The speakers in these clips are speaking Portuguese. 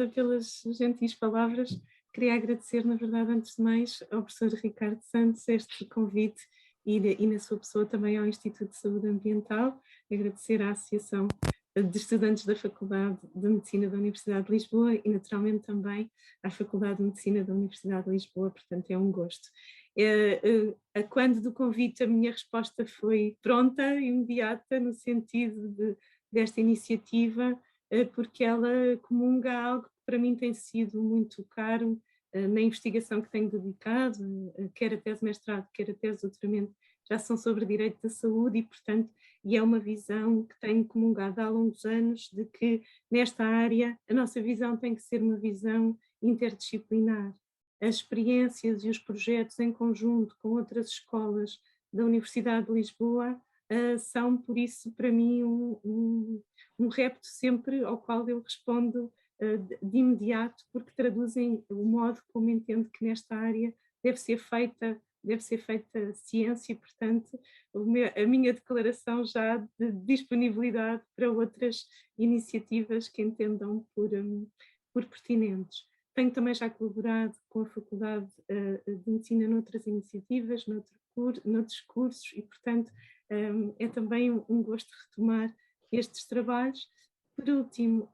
obrigada pelas gentis palavras. Queria agradecer, na verdade, antes de mais, ao professor Ricardo Santos este convite e na sua pessoa também ao Instituto de Saúde Ambiental, agradecer à Associação de Estudantes da Faculdade de Medicina da Universidade de Lisboa e naturalmente também à Faculdade de Medicina da Universidade de Lisboa, portanto é um gosto. Quando do convite a minha resposta foi pronta, imediata, no sentido desta iniciativa, porque ela comunga algo que para mim tem sido muito caro na investigação que tenho dedicado, quer a tese de mestrado, quer a tese de doutoramento, já são sobre direito da saúde e, portanto, é uma visão que tenho comungado há longos anos de que nesta área a nossa visão tem que ser uma visão interdisciplinar. As experiências e os projetos em conjunto com outras escolas da Universidade de Lisboa são, por isso, para mim, um repto sempre ao qual eu respondo de imediato, porque traduzem o modo como entendo que nesta área deve ser feita ciência e, portanto, a minha declaração já de disponibilidade para outras iniciativas que entendam por pertinentes. Tenho também já colaborado com a Faculdade de Medicina noutras iniciativas, noutros cursos e, portanto, é também um gosto retomar estes trabalhos. Por último,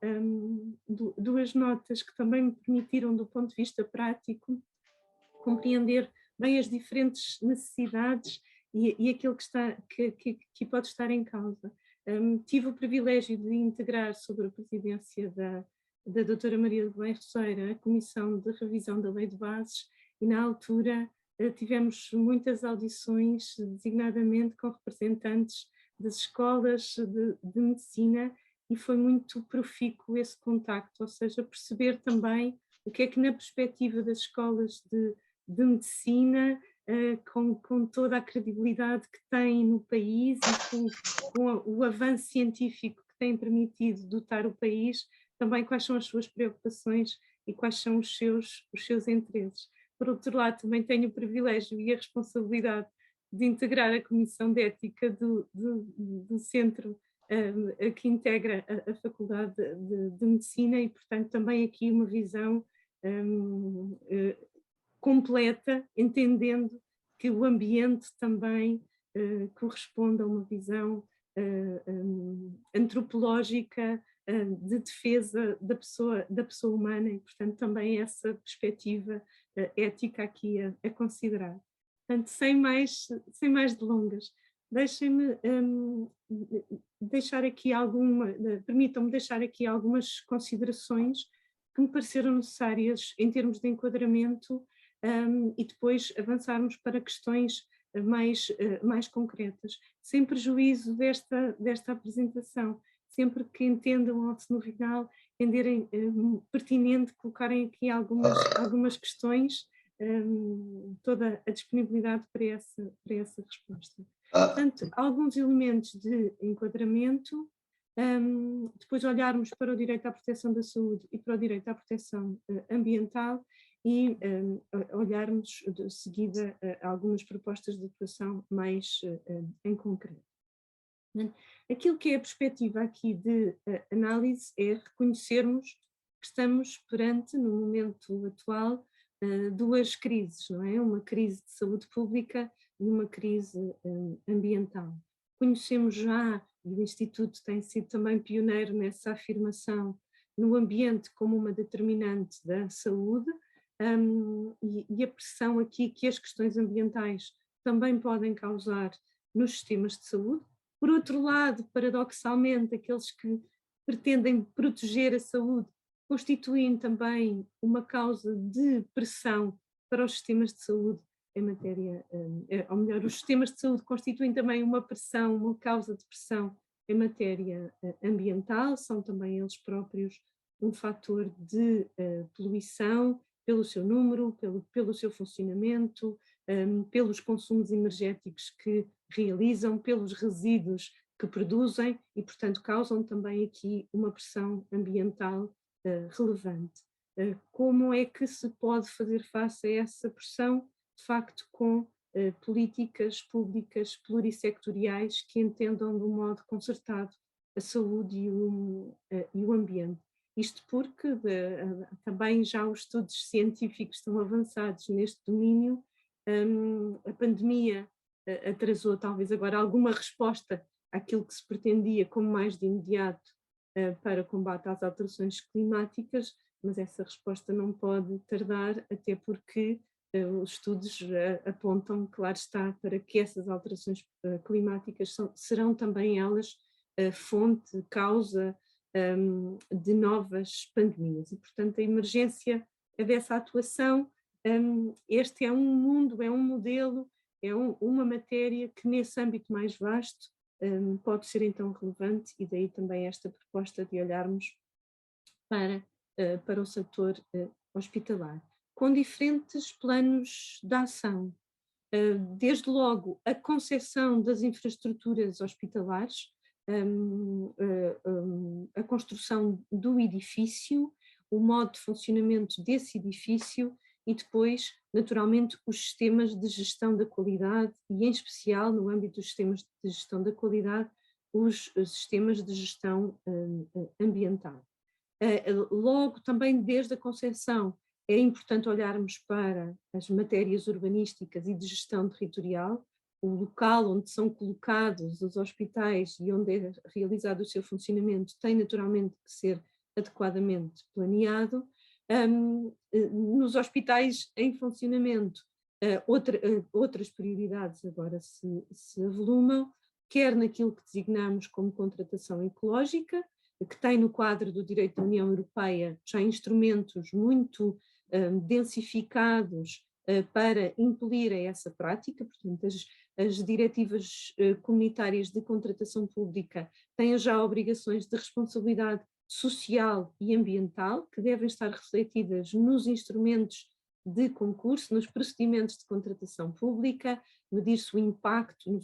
duas notas que também me permitiram, do ponto de vista prático, compreender bem as diferentes necessidades e aquilo que pode estar em causa. Tive o privilégio de integrar, sob a presidência da doutora Maria de Belém Roceira, a Comissão de Revisão da Lei de Bases e, na altura, tivemos muitas audições, designadamente com representantes das escolas de medicina, e foi muito profícuo esse contacto, ou seja, perceber também o que é que na perspectiva das escolas de medicina, com toda a credibilidade que têm no país e com o avanço científico que tem permitido dotar o país, também quais são as suas preocupações e quais são os seus interesses. Por outro lado, também tenho o privilégio e a responsabilidade de integrar a Comissão de Ética do Centro que integra a Faculdade de Medicina e, portanto, também aqui uma visão completa, entendendo que o ambiente também corresponde a uma visão antropológica de defesa da pessoa humana e, portanto, também essa perspectiva ética aqui a considerar. Portanto, sem mais delongas, deixem-me permitam-me deixar aqui algumas considerações que me pareceram necessárias em termos de enquadramento e depois avançarmos para questões mais concretas, sem prejuízo desta apresentação, sempre que entendam, no final, entenderem pertinente colocarem aqui algumas questões, toda a disponibilidade para essa resposta. Portanto, alguns elementos de enquadramento, depois olharmos para o direito à proteção da saúde e para o direito à proteção ambiental e olharmos de seguida algumas propostas de atuação mais em concreto. Aquilo que é a perspectiva aqui de análise é reconhecermos que estamos perante, no momento atual, duas crises, não é? Uma crise de saúde pública e uma crise ambiental. Conhecemos já, e o Instituto tem sido também pioneiro nessa afirmação, no ambiente como uma determinante da saúde, e a pressão aqui que as questões ambientais também podem causar nos sistemas de saúde. Por outro lado, paradoxalmente, aqueles que pretendem proteger a saúde constituem também uma causa de pressão para os sistemas de saúde em matéria, ou melhor, os sistemas de saúde constituem também uma pressão, uma causa de pressão em matéria ambiental, são também eles próprios um fator de poluição, pelo seu número, pelo seu funcionamento, pelos consumos energéticos que realizam, pelos resíduos que produzem e, portanto, causam também aqui uma pressão ambiental relevante. Como é que se pode fazer face a essa pressão? De facto, com políticas públicas plurissectoriais que entendam de um modo concertado a saúde e o ambiente. Isto porque também já os estudos científicos estão avançados neste domínio. A pandemia atrasou talvez agora alguma resposta àquilo que se pretendia como mais de imediato para combate às alterações climáticas, mas essa resposta não pode tardar, até porque os estudos apontam, claro está, para que essas alterações climáticas serão também elas fonte, causa de novas pandemias. E, portanto, a emergência dessa atuação, este é um mundo, é um modelo, é uma matéria que nesse âmbito mais vasto pode ser então relevante, e daí também esta proposta de olharmos para o setor hospitalar, com diferentes planos de ação. Desde logo a concepção das infraestruturas hospitalares, a construção do edifício, o modo de funcionamento desse edifício e depois, naturalmente, os sistemas de gestão da qualidade e, em especial, no âmbito dos sistemas de gestão da qualidade, os sistemas de gestão ambiental. Logo, também desde a concepção, é importante olharmos para as matérias urbanísticas e de gestão territorial, o local onde são colocados os hospitais e onde é realizado o seu funcionamento tem naturalmente que ser adequadamente planeado. Nos hospitais em funcionamento, outras prioridades agora se avolumam, quer naquilo que designamos como contratação ecológica, que tem no quadro do direito da União Europeia já instrumentos muito densificados para impelir essa prática. Portanto, as diretivas comunitárias de contratação pública têm já obrigações de responsabilidade social e ambiental, que devem estar refletidas nos instrumentos de concurso, nos procedimentos de contratação pública, medir-se o impacto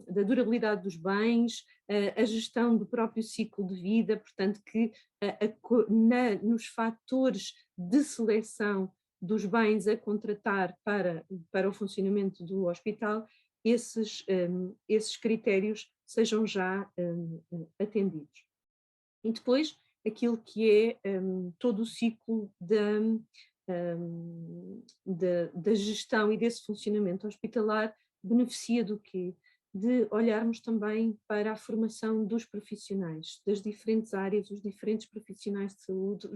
da durabilidade dos bens, a gestão do próprio ciclo de vida, portanto que nos fatores de seleção dos bens a contratar para o funcionamento do hospital, esses critérios sejam já atendidos. E depois aquilo que é todo o ciclo da gestão e desse funcionamento hospitalar beneficia do quê? De olharmos também para a formação dos profissionais, das diferentes áreas, os diferentes profissionais de saúde,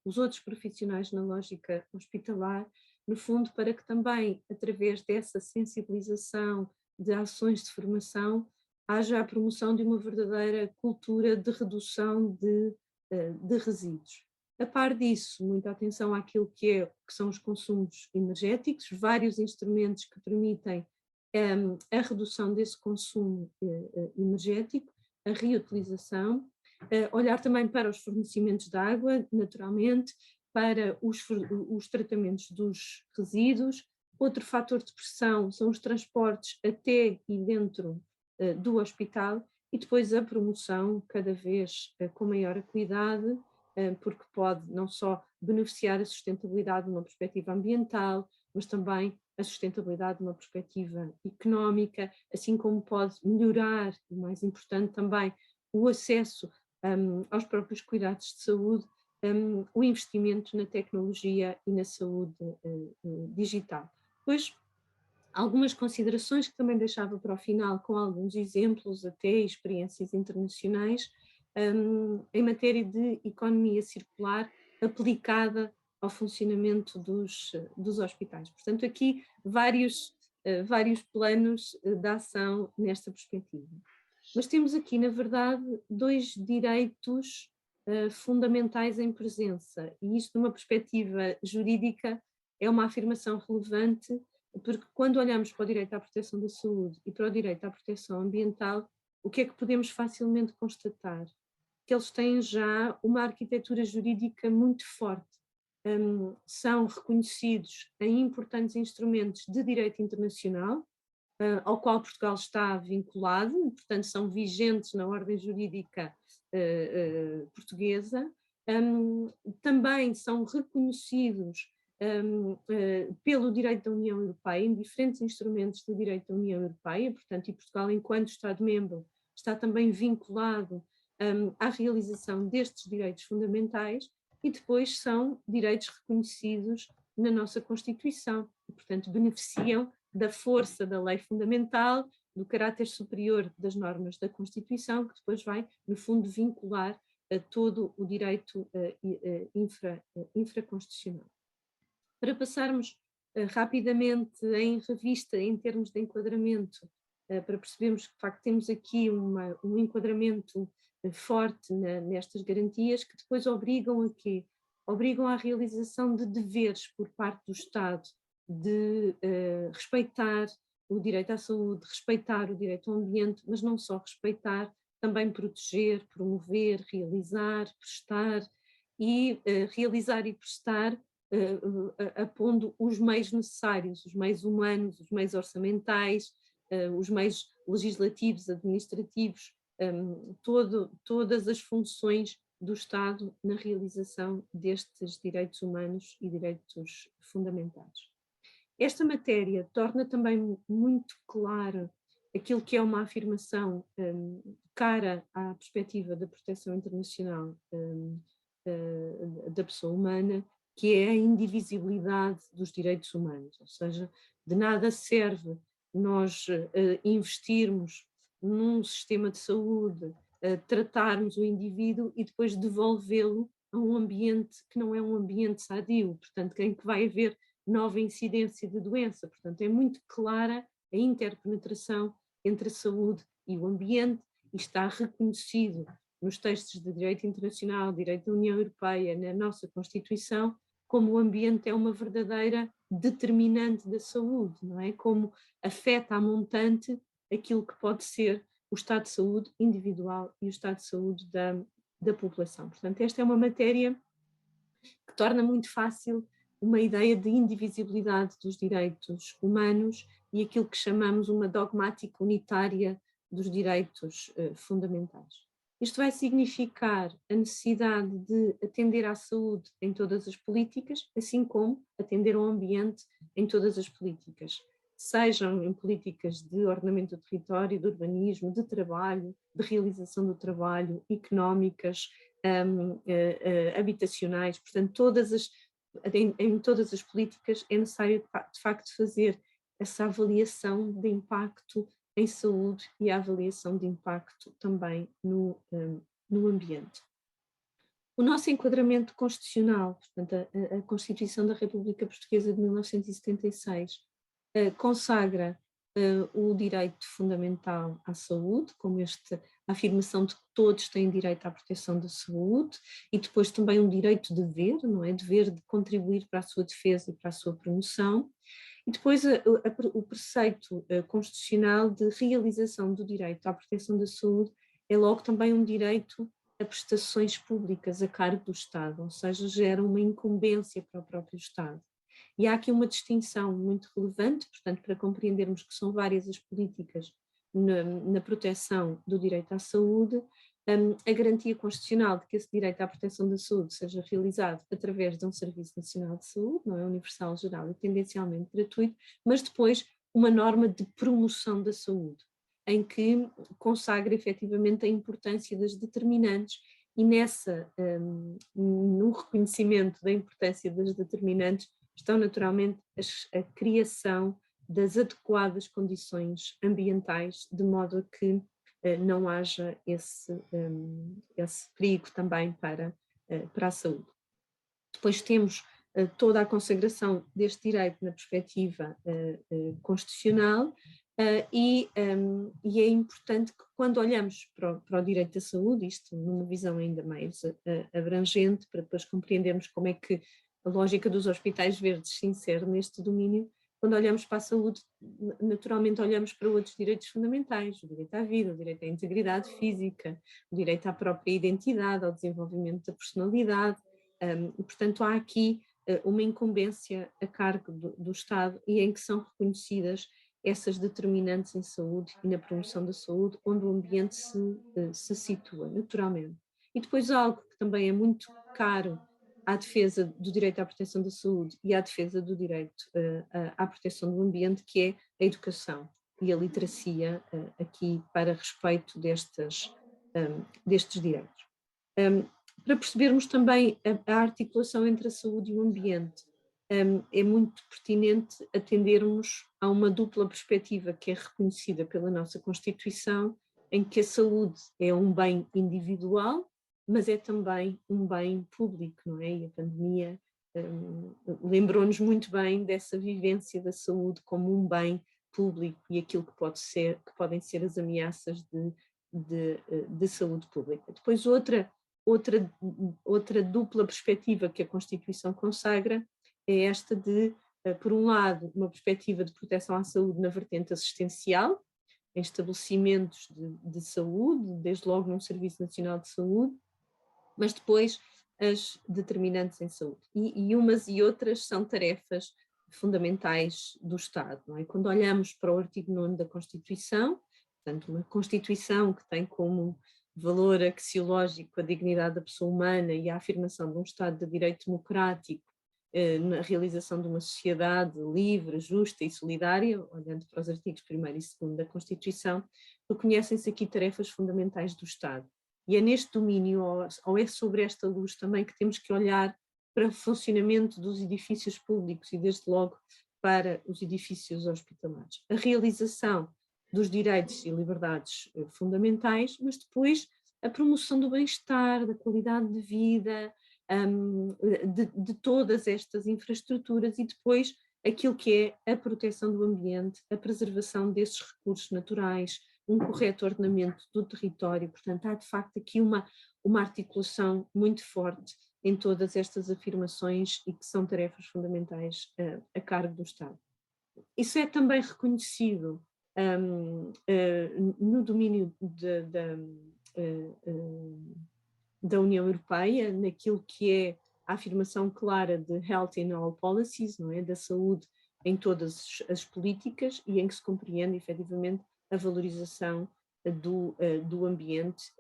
os outros profissionais na lógica hospitalar, no fundo para que também, através dessa sensibilização de ações de formação, haja a promoção de uma verdadeira cultura de redução de resíduos. A par disso, muita atenção àquilo que são os consumos energéticos, vários instrumentos que permitem a redução desse consumo energético, a reutilização, olhar também para os fornecimentos de água, naturalmente, para os tratamentos dos resíduos. Outro fator de pressão são os transportes até e dentro do hospital, e depois a promoção cada vez com maior acuidade, porque pode não só beneficiar a sustentabilidade de uma perspectiva ambiental, mas também a sustentabilidade de uma perspectiva económica, assim como pode melhorar, e mais importante também, o acesso aos próprios cuidados de saúde, o investimento na tecnologia e na saúde digital. Depois, algumas considerações que também deixava para o final, com alguns exemplos, até experiências internacionais, em matéria de economia circular aplicada ao funcionamento dos hospitais. Portanto, aqui vários planos de ação nesta perspectiva. Mas temos aqui, na verdade, dois direitos fundamentais em presença, e isto numa perspectiva jurídica é uma afirmação relevante, porque quando olhamos para o direito à proteção da saúde e para o direito à proteção ambiental, o que é que podemos facilmente constatar? Que eles têm já uma arquitetura jurídica muito forte. São reconhecidos em importantes instrumentos de direito internacional, ao qual Portugal está vinculado, portanto são vigentes na ordem jurídica portuguesa, também são reconhecidos pelo direito da União Europeia, em diferentes instrumentos do direito da União Europeia, portanto, e Portugal, enquanto Estado-membro, está também vinculado à realização destes direitos fundamentais e depois são direitos reconhecidos na nossa Constituição e, portanto, beneficiam da força da lei fundamental, do caráter superior das normas da Constituição, que depois vai, no fundo, vincular todo o direito infraconstitucional. Para passarmos rapidamente em revista, em termos de enquadramento, para percebermos que, de facto, temos aqui um enquadramento forte nestas garantias, que depois obrigam a quê? Obrigam à realização de deveres por parte do Estado, de respeitar o direito à saúde, respeitar o direito ao ambiente, mas não só respeitar, também proteger, promover, realizar, prestar, e realizar e prestar apondo os meios necessários, os meios humanos, os meios orçamentais, os meios legislativos, administrativos, todas as funções do Estado na realização destes direitos humanos e direitos fundamentais. Esta matéria torna também muito claro aquilo que é uma afirmação cara à perspectiva da proteção internacional da pessoa humana, que é a indivisibilidade dos direitos humanos, ou seja, de nada serve nós investirmos num sistema de saúde, tratarmos o indivíduo e depois devolvê-lo a um ambiente que não é um ambiente sadio, portanto, em que vai haver nova incidência de doença. Portanto, é muito clara a interpenetração entre a saúde e o ambiente e está reconhecido nos textos de direito internacional, direito da União Europeia, na nossa Constituição, como o ambiente é uma verdadeira determinante da saúde, não é? Como afeta a montante aquilo que pode ser o estado de saúde individual e o estado de saúde da população. Portanto, esta é uma matéria que torna muito fácil uma ideia de indivisibilidade dos direitos humanos e aquilo que chamamos uma dogmática unitária dos direitos fundamentais. Isto vai significar a necessidade de atender à saúde em todas as políticas, assim como atender ao ambiente em todas as políticas, sejam em políticas de ordenamento do território, de urbanismo, de trabalho, de realização do trabalho, económicas, habitacionais, portanto, em todas as políticas é necessário, de facto, fazer essa avaliação de impacto em saúde e a avaliação de impacto também no ambiente. O nosso enquadramento constitucional, portanto, a Constituição da República Portuguesa de 1976, consagra o direito fundamental à saúde, como a afirmação de que todos têm direito à proteção da saúde, e depois também um direito-dever, não é? Dever de contribuir para a sua defesa e para a sua promoção. E depois o preceito constitucional de realização do direito à proteção da saúde é logo também um direito a prestações públicas a cargo do Estado, ou seja, gera uma incumbência para o próprio Estado. E há aqui uma distinção muito relevante, portanto, para compreendermos que são várias as políticas na proteção do direito à saúde, a garantia constitucional de que esse direito à proteção da saúde seja realizado através de um Serviço Nacional de Saúde, não é universal, geral e tendencialmente gratuito, mas depois uma norma de promoção da saúde, em que consagra efetivamente a importância das determinantes e no reconhecimento da importância das determinantes estão naturalmente a criação das adequadas condições ambientais, de modo a que não haja esse perigo também para a saúde. Depois temos toda a consagração deste direito na perspectiva constitucional e é importante que quando olhamos para o direito da saúde, isto numa visão ainda mais abrangente, para depois compreendermos como é que a lógica dos hospitais verdes se insere neste domínio, quando olhamos para a saúde, naturalmente olhamos para outros direitos fundamentais, o direito à vida, o direito à integridade física, o direito à própria identidade, ao desenvolvimento da personalidade, e portanto há aqui uma incumbência a cargo do Estado e em que são reconhecidas essas determinantes em saúde e na promoção da saúde, onde o ambiente se situa, naturalmente. E depois algo que também é muito caro à defesa do direito à proteção da saúde e à defesa do direito à proteção do ambiente, que é a educação e a literacia aqui para respeito destes direitos. Para percebermos também a articulação entre a saúde e o ambiente, é muito pertinente atendermos a uma dupla perspectiva que é reconhecida pela nossa Constituição, em que a saúde é um bem individual, mas é também um bem público, não é? E a pandemia lembrou-nos muito bem dessa vivência da saúde como um bem público e aquilo que podem ser as ameaças de saúde pública. Depois outra dupla perspectiva que a Constituição consagra é esta de, por um lado, uma perspectiva de proteção à saúde na vertente assistencial, em estabelecimentos de saúde, desde logo num Serviço Nacional de Saúde, mas depois as determinantes em saúde. E umas e outras são tarefas fundamentais do Estado, não é? Quando olhamos para o artigo 9º da Constituição, portanto, uma Constituição que tem como valor axiológico a dignidade da pessoa humana e a afirmação de um Estado de direito democrático, na realização de uma sociedade livre, justa e solidária, olhando para os artigos 1º e 2º da Constituição, reconhecem-se aqui tarefas fundamentais do Estado. E é neste domínio, ou é sobre esta luz também, que temos que olhar para o funcionamento dos edifícios públicos e, desde logo, para os edifícios hospitalares. A realização dos direitos e liberdades fundamentais, mas depois a promoção do bem-estar, da qualidade de vida, de todas estas infraestruturas, e depois aquilo que é a proteção do ambiente, a preservação desses recursos naturais, um correto ordenamento do território. Portanto, há de facto aqui uma articulação muito forte em todas estas afirmações e que são tarefas fundamentais a cargo do Estado. Isso é também reconhecido no domínio da União Europeia, naquilo que é a afirmação clara de Health in All Policies, não é? Da saúde em todas as políticas, e em que se compreende efetivamente a valorização do ambiente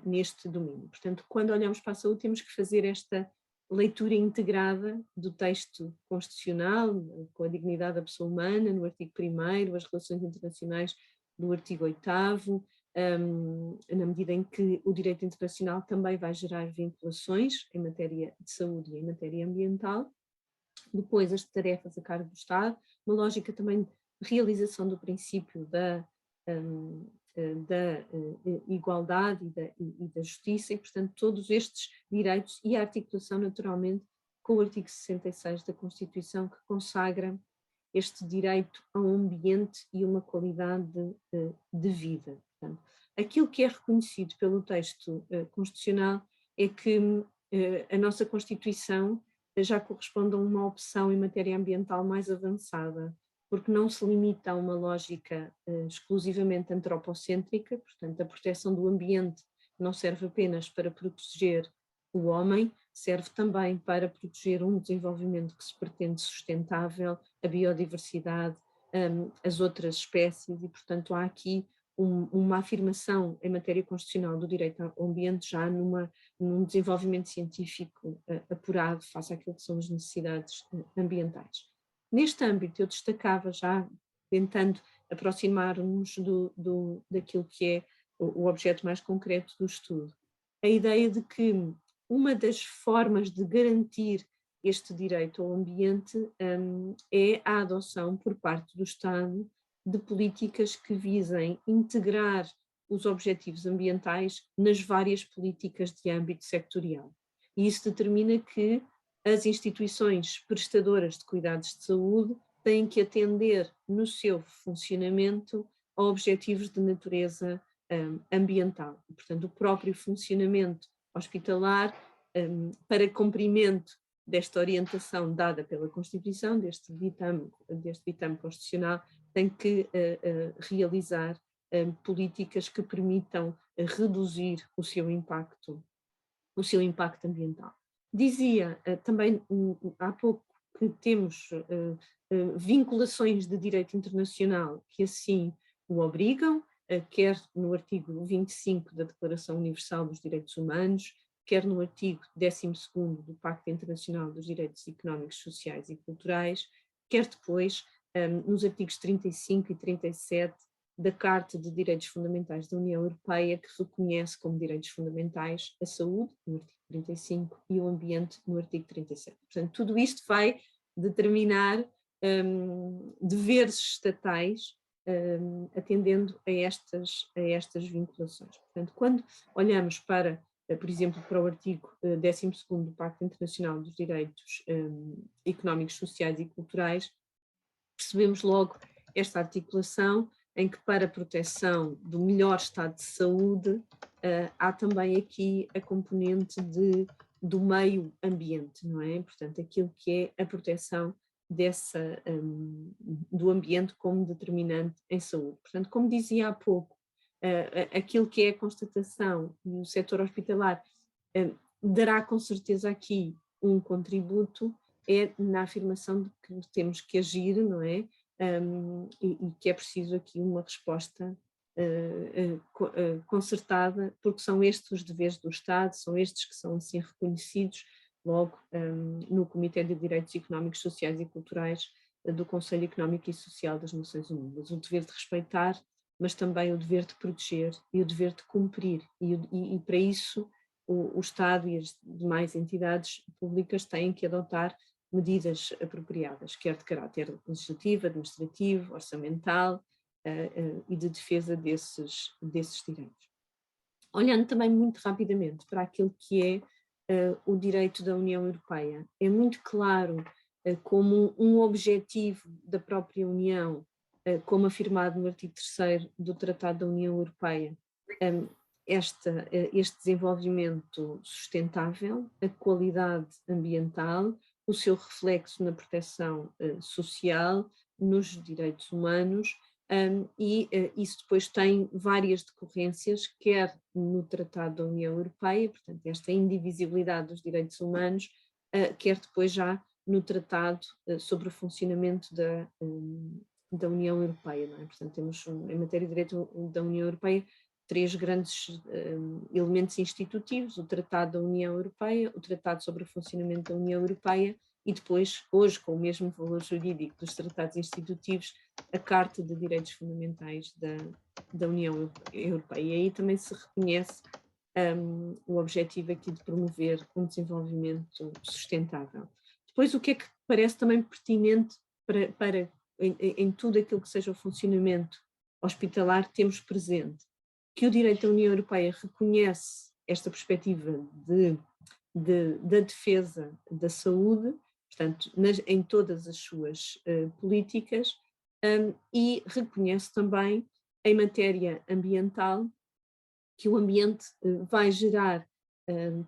neste domínio. Portanto, quando olhamos para a saúde, temos que fazer esta leitura integrada do texto constitucional, com a dignidade da pessoa humana, no artigo 1º, as relações internacionais do artigo 8º, na medida em que o direito internacional também vai gerar vinculações em matéria de saúde e em matéria ambiental. Depois, as tarefas a cargo do Estado, uma lógica também de realização do princípio da igualdade e da justiça, e, portanto, todos estes direitos e a articulação, naturalmente, com o artigo 66 da Constituição, que consagra este direito a um ambiente e uma qualidade de vida. Portanto, aquilo que é reconhecido pelo texto constitucional é que a nossa Constituição já corresponde a uma opção em matéria ambiental mais avançada, porque não se limita a uma lógica exclusivamente antropocêntrica. Portanto, a proteção do ambiente não serve apenas para proteger o homem, serve também para proteger um desenvolvimento que se pretende sustentável, a biodiversidade, as outras espécies, e, portanto, há aqui uma afirmação em matéria constitucional do direito ao ambiente já num desenvolvimento científico apurado face àquilo que são as necessidades ambientais. Neste âmbito, eu destacava, já tentando aproximar-nos daquilo que é o objeto mais concreto do estudo, a ideia de que uma das formas de garantir este direito ao ambiente é a adoção por parte do Estado de políticas que visem integrar os objetivos ambientais nas várias políticas de âmbito sectorial. E isso determina que as instituições prestadoras de cuidados de saúde têm que atender no seu funcionamento a objetivos de natureza ambiental. E, portanto, o próprio funcionamento hospitalar, para cumprimento desta orientação dada pela Constituição, deste ditame constitucional, tem que realizar políticas que permitam reduzir o seu impacto ambiental. Dizia também há pouco que temos vinculações de direito internacional que assim o obrigam, quer no artigo 25 da Declaração Universal dos Direitos Humanos, quer no artigo 12º do Pacto Internacional dos Direitos Económicos, Sociais e Culturais, quer depois nos artigos 35 e 37 da Carta de Direitos Fundamentais da União Europeia, que reconhece como direitos fundamentais a saúde, no artigo 35, e o ambiente, no artigo 37. Portanto, tudo isto vai determinar deveres estatais atendendo a estas vinculações. Portanto, quando olhamos para, por exemplo, para o artigo 12º do Pacto Internacional dos Direitos Económicos, Sociais e Culturais, percebemos logo esta articulação em que, para a proteção do melhor estado de saúde, há também aqui a componente do meio ambiente, não é? Portanto, aquilo que é a proteção do ambiente como determinante em saúde. Portanto, como dizia há pouco, aquilo que é a constatação e o setor hospitalar dará com certeza aqui um contributo, é na afirmação de que temos que agir, não é? E que é preciso aqui uma resposta concertada, porque são estes os deveres do Estado, são estes que são assim reconhecidos logo no Comitê de Direitos Económicos, Sociais e Culturais do Conselho Económico e Social das Nações Unidas. O dever de respeitar, mas também o dever de proteger e o dever de cumprir. E para isso o Estado e as demais entidades públicas têm que adotar medidas apropriadas, quer de caráter legislativo, administrativo, orçamental e de defesa desses direitos. Olhando também muito rapidamente para aquilo que é o direito da União Europeia, é muito claro como um objetivo da própria União, como afirmado no artigo 3º do Tratado da União Europeia, este desenvolvimento sustentável, a qualidade ambiental, o seu reflexo na proteção social, nos direitos humanos, e isso depois tem várias decorrências, quer no Tratado da União Europeia, portanto esta indivisibilidade dos direitos humanos, quer depois já no Tratado sobre o funcionamento da União Europeia, não é? Portanto temos em matéria de direito da União Europeia 3 grandes elementos institutivos: o Tratado da União Europeia, o Tratado sobre o Funcionamento da União Europeia e depois, hoje, com o mesmo valor jurídico dos tratados institutivos, a Carta de Direitos Fundamentais da União Europeia. E aí também se reconhece o objetivo aqui de promover um desenvolvimento sustentável. Depois, o que é que parece também pertinente para em tudo aquilo que seja o funcionamento hospitalar, temos presente que o direito da União Europeia reconhece esta perspectiva da defesa da saúde, portanto, em todas as suas políticas, e reconhece também, em matéria ambiental, que o ambiente vai gerar,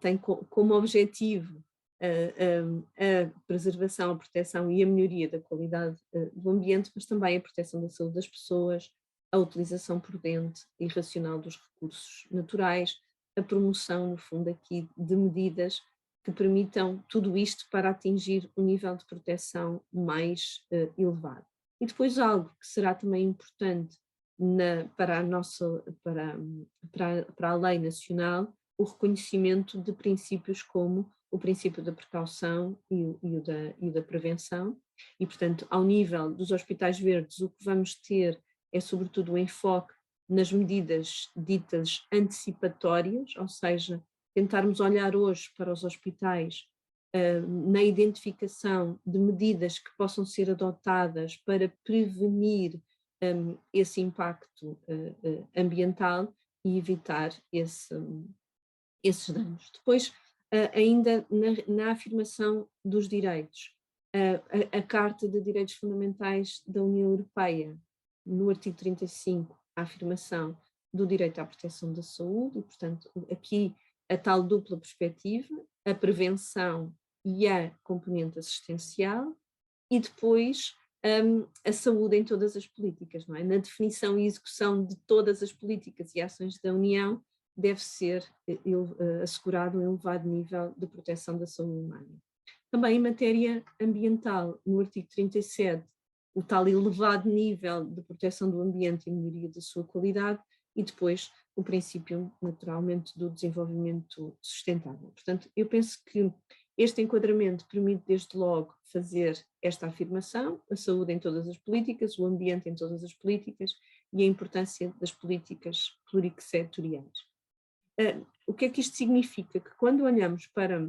tem como objetivo a preservação, a proteção e a melhoria da qualidade do ambiente, mas também a proteção da saúde das pessoas, a utilização prudente e racional dos recursos naturais, a promoção, no fundo, aqui de medidas que permitam tudo isto para atingir um nível de proteção mais elevado. E depois algo que será também importante para a lei nacional, o reconhecimento de princípios como o princípio da precaução e o da prevenção, e portanto ao nível dos hospitais verdes o que vamos ter é sobretudo o enfoque nas medidas ditas antecipatórias, ou seja, tentarmos olhar hoje para os hospitais na identificação de medidas que possam ser adotadas para prevenir esse impacto ambiental e evitar esses danos. Depois, ainda na afirmação dos direitos, a Carta de Direitos Fundamentais da União Europeia, no artigo 35, a afirmação do direito à proteção da saúde, e portanto aqui a tal dupla perspectiva, a prevenção e a componente assistencial, e depois a saúde em todas as políticas, não é? Na definição e execução de todas as políticas e ações da União deve ser assegurado um elevado nível de proteção da saúde humana. Também em matéria ambiental, no artigo 37, o tal elevado nível de proteção do ambiente e melhoria da sua qualidade, e depois o princípio, naturalmente, do desenvolvimento sustentável. Portanto, eu penso que este enquadramento permite, desde logo, fazer esta afirmação: a saúde em todas as políticas, o ambiente em todas as políticas, e a importância das políticas plurisetoriais. O que é que isto significa? Que quando olhamos para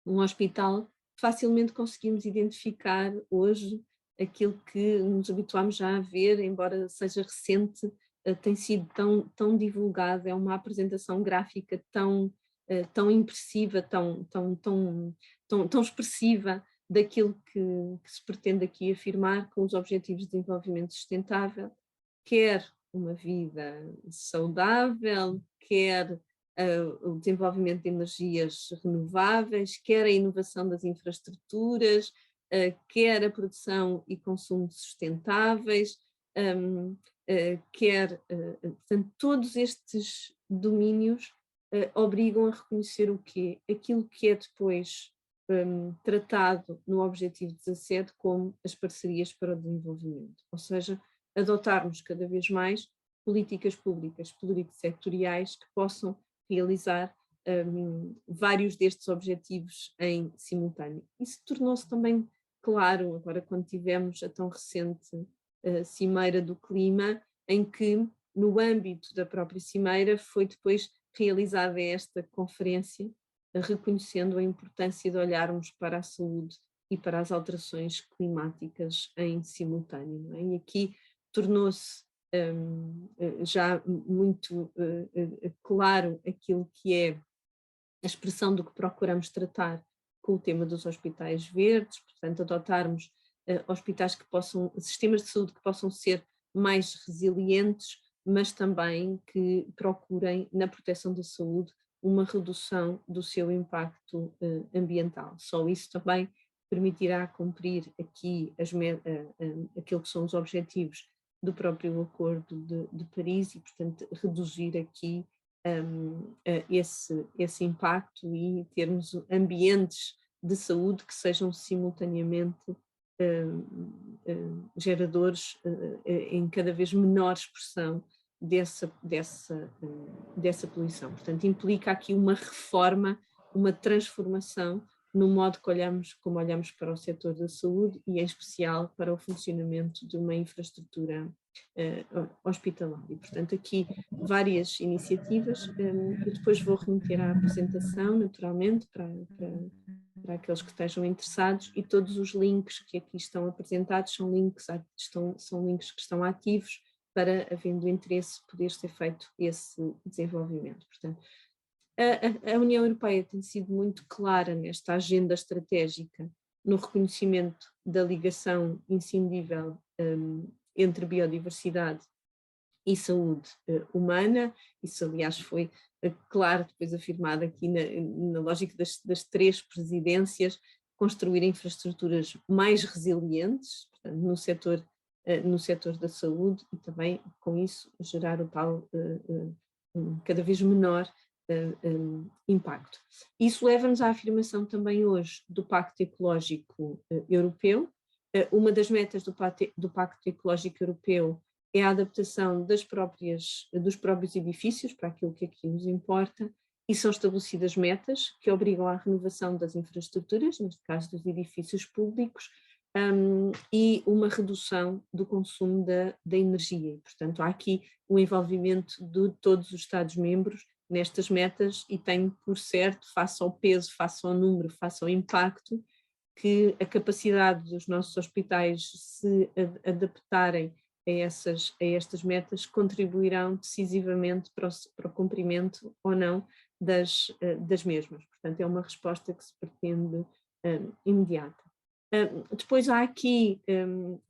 um hospital, facilmente conseguimos identificar hoje aquilo que nos habituámos já a ver, embora seja recente, tem sido tão divulgado, é uma apresentação gráfica tão impressiva, tão expressiva daquilo que se pretende aqui afirmar com os Objetivos de Desenvolvimento Sustentável, quer uma vida saudável, quer o desenvolvimento de energias renováveis, quer a inovação das infraestruturas, quer a produção e consumo sustentáveis, portanto, todos estes domínios obrigam a reconhecer o quê? Aquilo que é depois tratado no Objetivo 17 como as parcerias para o desenvolvimento, ou seja, adotarmos cada vez mais políticas públicas plurisetoriais que possam realizar vários destes objetivos em simultâneo. Isso tornou-se também claro agora quando tivemos a tão recente Cimeira do Clima, em que no âmbito da própria Cimeira foi depois realizada esta conferência, reconhecendo a importância de olharmos para a saúde e para as alterações climáticas em simultâneo. Não é? E aqui tornou-se já muito claro aquilo que é a expressão do que procuramos tratar com o tema dos hospitais verdes, portanto adotarmos hospitais que possam, sistemas de saúde que possam ser mais resilientes, mas também que procurem na proteção da saúde uma redução do seu impacto ambiental. Só isso também permitirá cumprir aqui aquilo que são os objetivos do próprio Acordo de Paris e, portanto, reduzir aqui esse impacto e termos ambientes de saúde que sejam simultaneamente geradores em cada vez menor expressão dessa poluição. Portanto, implica aqui uma reforma, uma transformação no modo como olhamos para o setor da saúde e, em especial, para o funcionamento de uma infraestrutura hospitalar. E, portanto, aqui várias iniciativas. Eu depois vou remeter à apresentação, naturalmente, para aqueles que estejam interessados, e todos os links que aqui estão apresentados são links que estão ativos para, havendo interesse, poder ser feito esse desenvolvimento. Portanto, a União Europeia tem sido muito clara nesta agenda estratégica no reconhecimento da ligação inscindível entre biodiversidade e saúde humana. Isso, aliás, foi claro depois afirmado aqui na lógica das três presidências, construir infraestruturas mais resilientes, portanto, no setor da saúde, e também, com isso, gerar o tal cada vez menor impacto. Isso leva-nos à afirmação também hoje do Pacto Ecológico Europeu. Uma das metas do Pacto Ecológico Europeu é a adaptação dos próprios edifícios para aquilo que aqui nos importa, e são estabelecidas metas que obrigam à renovação das infraestruturas, neste caso dos edifícios públicos, e uma redução do consumo da energia. E, portanto, há aqui o envolvimento de todos os Estados-membros nestas metas, e tenho por certo, face ao peso, face ao número, face ao impacto, que a capacidade dos nossos hospitais se adaptarem a estas metas contribuirão decisivamente para o cumprimento ou não das mesmas. Portanto, é uma resposta que se pretende imediata. Depois há aqui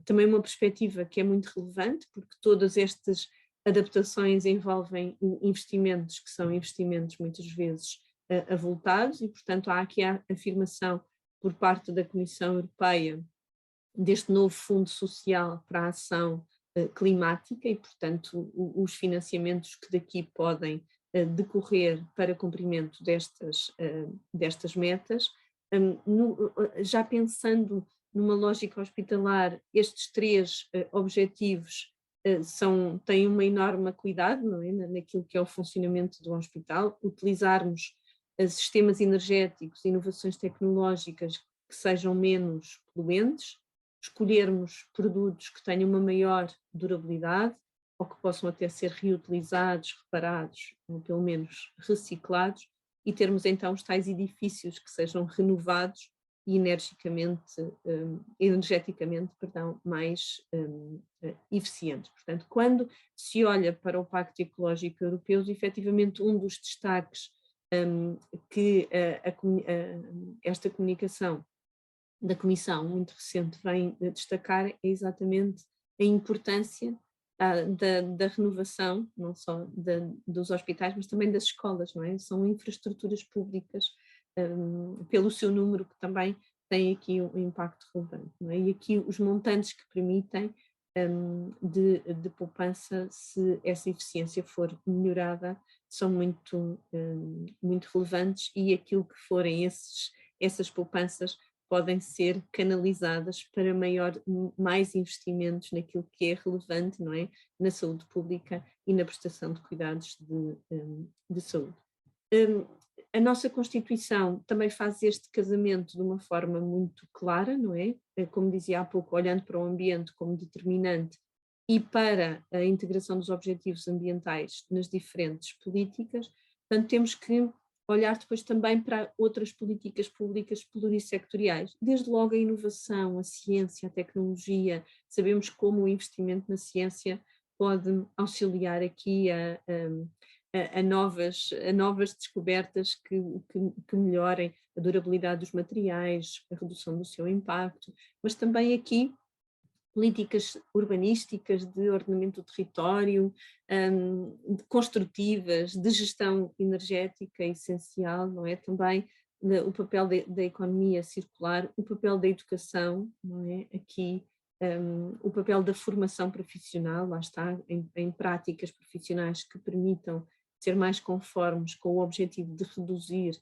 também uma perspectiva que é muito relevante, porque todas estas adaptações envolvem investimentos que são investimentos muitas vezes avultados, e, portanto, há aqui a afirmação por parte da Comissão Europeia deste novo Fundo Social para a Ação Climática e, portanto, os financiamentos que daqui podem decorrer para cumprimento destas metas. Já pensando numa lógica hospitalar, estes três objetivos têm uma enorme acuidade, não é? Naquilo que é o funcionamento do hospital, utilizarmos sistemas energéticos, inovações tecnológicas que sejam menos poluentes, escolhermos produtos que tenham uma maior durabilidade, ou que possam até ser reutilizados, reparados, ou pelo menos reciclados, e termos então os tais edifícios que sejam renovados e energeticamente, mais eficientes. Portanto, quando se olha para o Pacto Ecológico Europeu, efetivamente um dos destaques que esta comunicação da Comissão, muito recente, vem destacar é exatamente a importância da renovação, não só dos hospitais, mas também das escolas, não é? São infraestruturas públicas, pelo seu número, que também tem aqui um impacto relevante, não é? E aqui os montantes que permitem de poupança, se essa eficiência for melhorada, são muito relevantes, e aquilo que forem essas poupanças podem ser canalizadas para mais investimentos naquilo que é relevante, não é? Na saúde pública e na prestação de cuidados de saúde. A nossa Constituição também faz este casamento de uma forma muito clara, não é? Como dizia há pouco, olhando para o ambiente como determinante e para a integração dos objetivos ambientais nas diferentes políticas. Portanto, temos que olhar depois também para outras políticas públicas plurissectoriais, desde logo a inovação, a ciência, a tecnologia. Sabemos como o investimento na ciência pode auxiliar aqui a novas descobertas que melhorem a durabilidade dos materiais, a redução do seu impacto, mas também aqui políticas urbanísticas de ordenamento do território, de construtivas, de gestão energética essencial, não é? Também o papel da economia circular, o papel da educação, não é? Aqui o papel da formação profissional, lá está, em práticas profissionais que permitam ser mais conformes com o objetivo de reduzir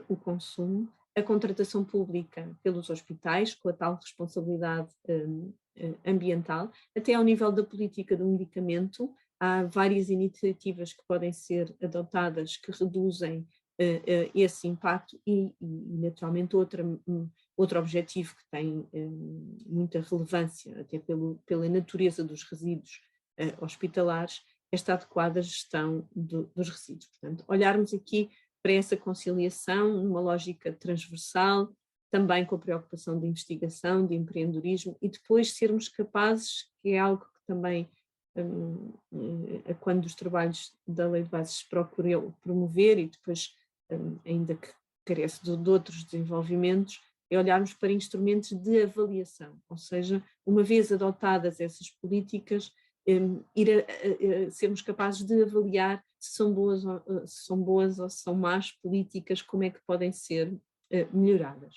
o consumo, a contratação pública pelos hospitais, com a tal responsabilidade ambiental, até ao nível da política do medicamento. Há várias iniciativas que podem ser adotadas que reduzem esse impacto e naturalmente outro objetivo que tem muita relevância, até pela natureza dos resíduos hospitalares, esta adequada gestão dos resíduos. Portanto, olharmos aqui para essa conciliação numa lógica transversal, também com a preocupação de investigação, de empreendedorismo, e depois sermos capazes, que é algo que também, quando os trabalhos da Lei de Bases procuram promover, e depois, ainda que carece de outros desenvolvimentos, é olharmos para instrumentos de avaliação, ou seja, uma vez adotadas essas políticas, sermos capazes de avaliar se são boas ou se são más políticas, como é que podem ser melhoradas.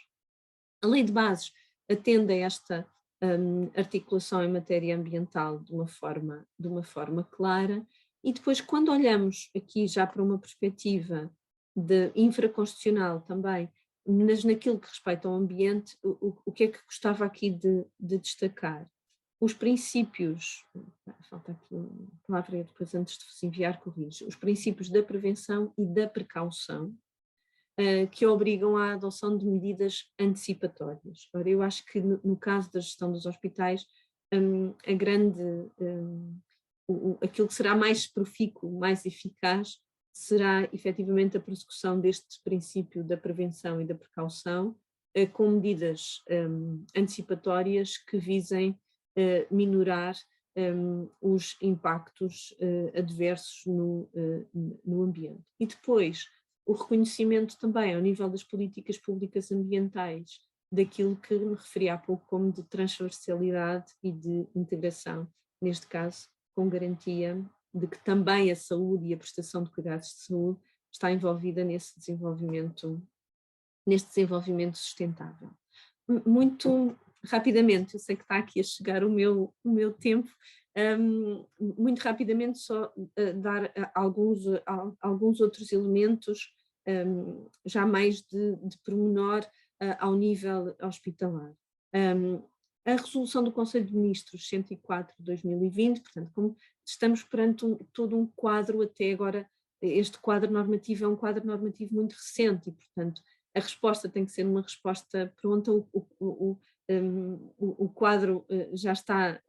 A Lei de Bases atende a esta articulação em matéria ambiental de uma forma clara, e depois, quando olhamos aqui já para uma perspectiva de infraconstitucional também, mas naquilo que respeita ao ambiente, o que é que gostava aqui de destacar? Os princípios, falta aqui uma palavra, depois antes de vos enviar corrijo, os princípios da prevenção e da precaução, que obrigam à adoção de medidas antecipatórias. Ora, eu acho que no caso da gestão dos hospitais, aquilo que será mais profícuo, mais eficaz, será efetivamente a prossecução deste princípio da prevenção e da precaução, com medidas antecipatórias que visem minorar os impactos adversos no ambiente. E depois, o reconhecimento também ao nível das políticas públicas ambientais, daquilo que me referi há pouco como de transversalidade e de integração, neste caso com garantia de que também a saúde e a prestação de cuidados de saúde está envolvida nesse desenvolvimento sustentável. Muito rapidamente, eu sei que está aqui a chegar o meu tempo, muito rapidamente só dar alguns outros elementos, já mais de pormenor ao nível hospitalar. A resolução do Conselho de Ministros 104 de 2020, portanto, como estamos perante todo um quadro até agora, este quadro normativo é um quadro normativo muito recente e, portanto, a resposta tem que ser uma resposta pronta, o quadro já está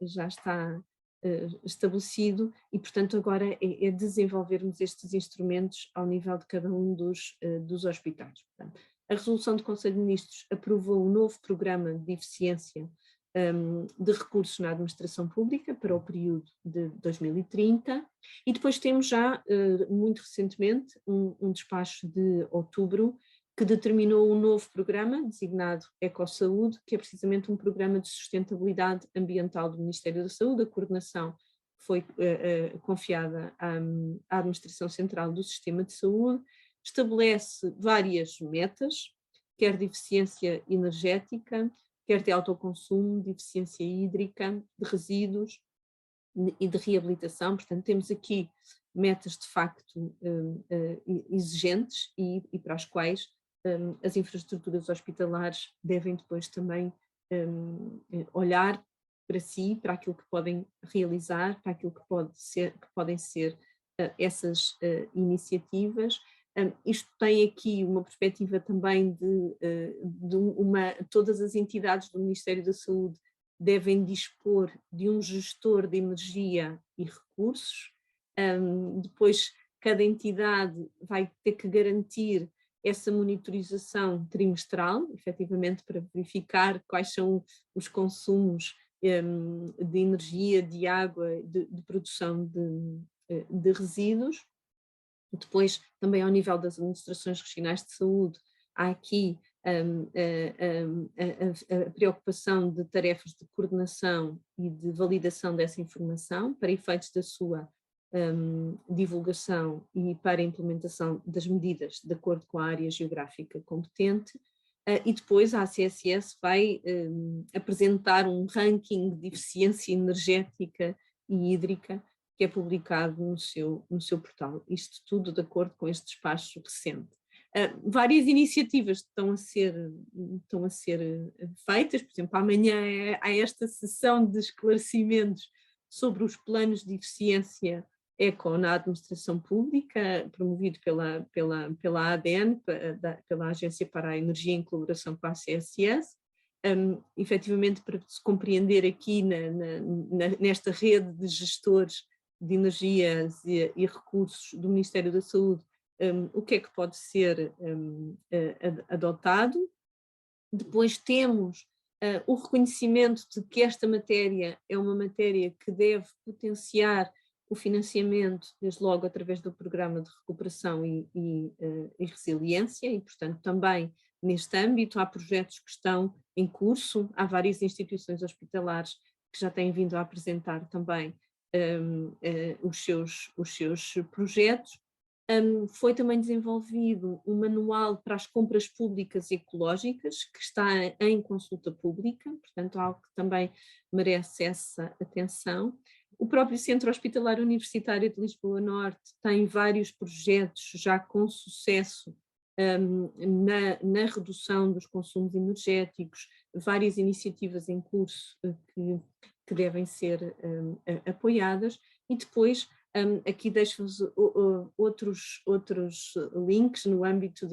estabelecido e, portanto, agora é desenvolvermos estes instrumentos ao nível de cada um dos hospitais. Portanto, a resolução do Conselho de Ministros aprovou um novo programa de eficiência de recursos na administração pública para o período de 2030 e depois temos já, muito recentemente, um despacho de outubro que determinou um novo programa designado EcoSaúde, que é precisamente um programa de sustentabilidade ambiental do Ministério da Saúde. A coordenação foi confiada à Administração Central do Sistema de Saúde, estabelece várias metas, quer de eficiência energética, quer de autoconsumo, de eficiência hídrica, de resíduos e de reabilitação. Portanto, temos aqui metas de facto exigentes e para as quais as infraestruturas hospitalares devem depois também olhar para si, para aquilo que podem realizar, para aquilo que podem ser essas iniciativas. Isto tem aqui uma perspectiva também todas as entidades do Ministério da Saúde devem dispor de um gestor de energia e recursos. Depois, cada entidade vai ter que garantir essa monitorização trimestral, efetivamente, para verificar quais são os consumos de energia, de água, de produção de resíduos. Depois, também ao nível das administrações regionais de saúde, há aqui a preocupação de tarefas de coordenação e de validação dessa informação para efeitos da sua divulgação e para a implementação das medidas de acordo com a área geográfica competente. E depois a ACSS vai apresentar um ranking de eficiência energética e hídrica que é publicado no seu portal. Isto tudo de acordo com este despacho recente. Várias iniciativas estão a ser feitas, por exemplo, amanhã há esta sessão de esclarecimentos sobre os planos de eficiência eco na administração pública, promovido pela ADN, pela Agência para a Energia em colaboração com a ACSS, efetivamente para se compreender aqui nesta rede de gestores de energias e recursos do Ministério da Saúde, o que é que pode ser adotado. Depois temos o reconhecimento de que esta matéria é uma matéria que deve potenciar o financiamento, desde logo através do Programa de Recuperação e Resiliência, e portanto também neste âmbito há projetos que estão em curso, há várias instituições hospitalares que já têm vindo a apresentar também os seus projetos. Foi também desenvolvido um manual para as compras públicas ecológicas, que está em consulta pública, portanto algo que também merece essa atenção. O próprio Centro Hospitalar Universitário de Lisboa Norte tem vários projetos já com sucesso na redução dos consumos energéticos, várias iniciativas em curso que devem ser apoiadas, e depois aqui deixo-vos outros links no âmbito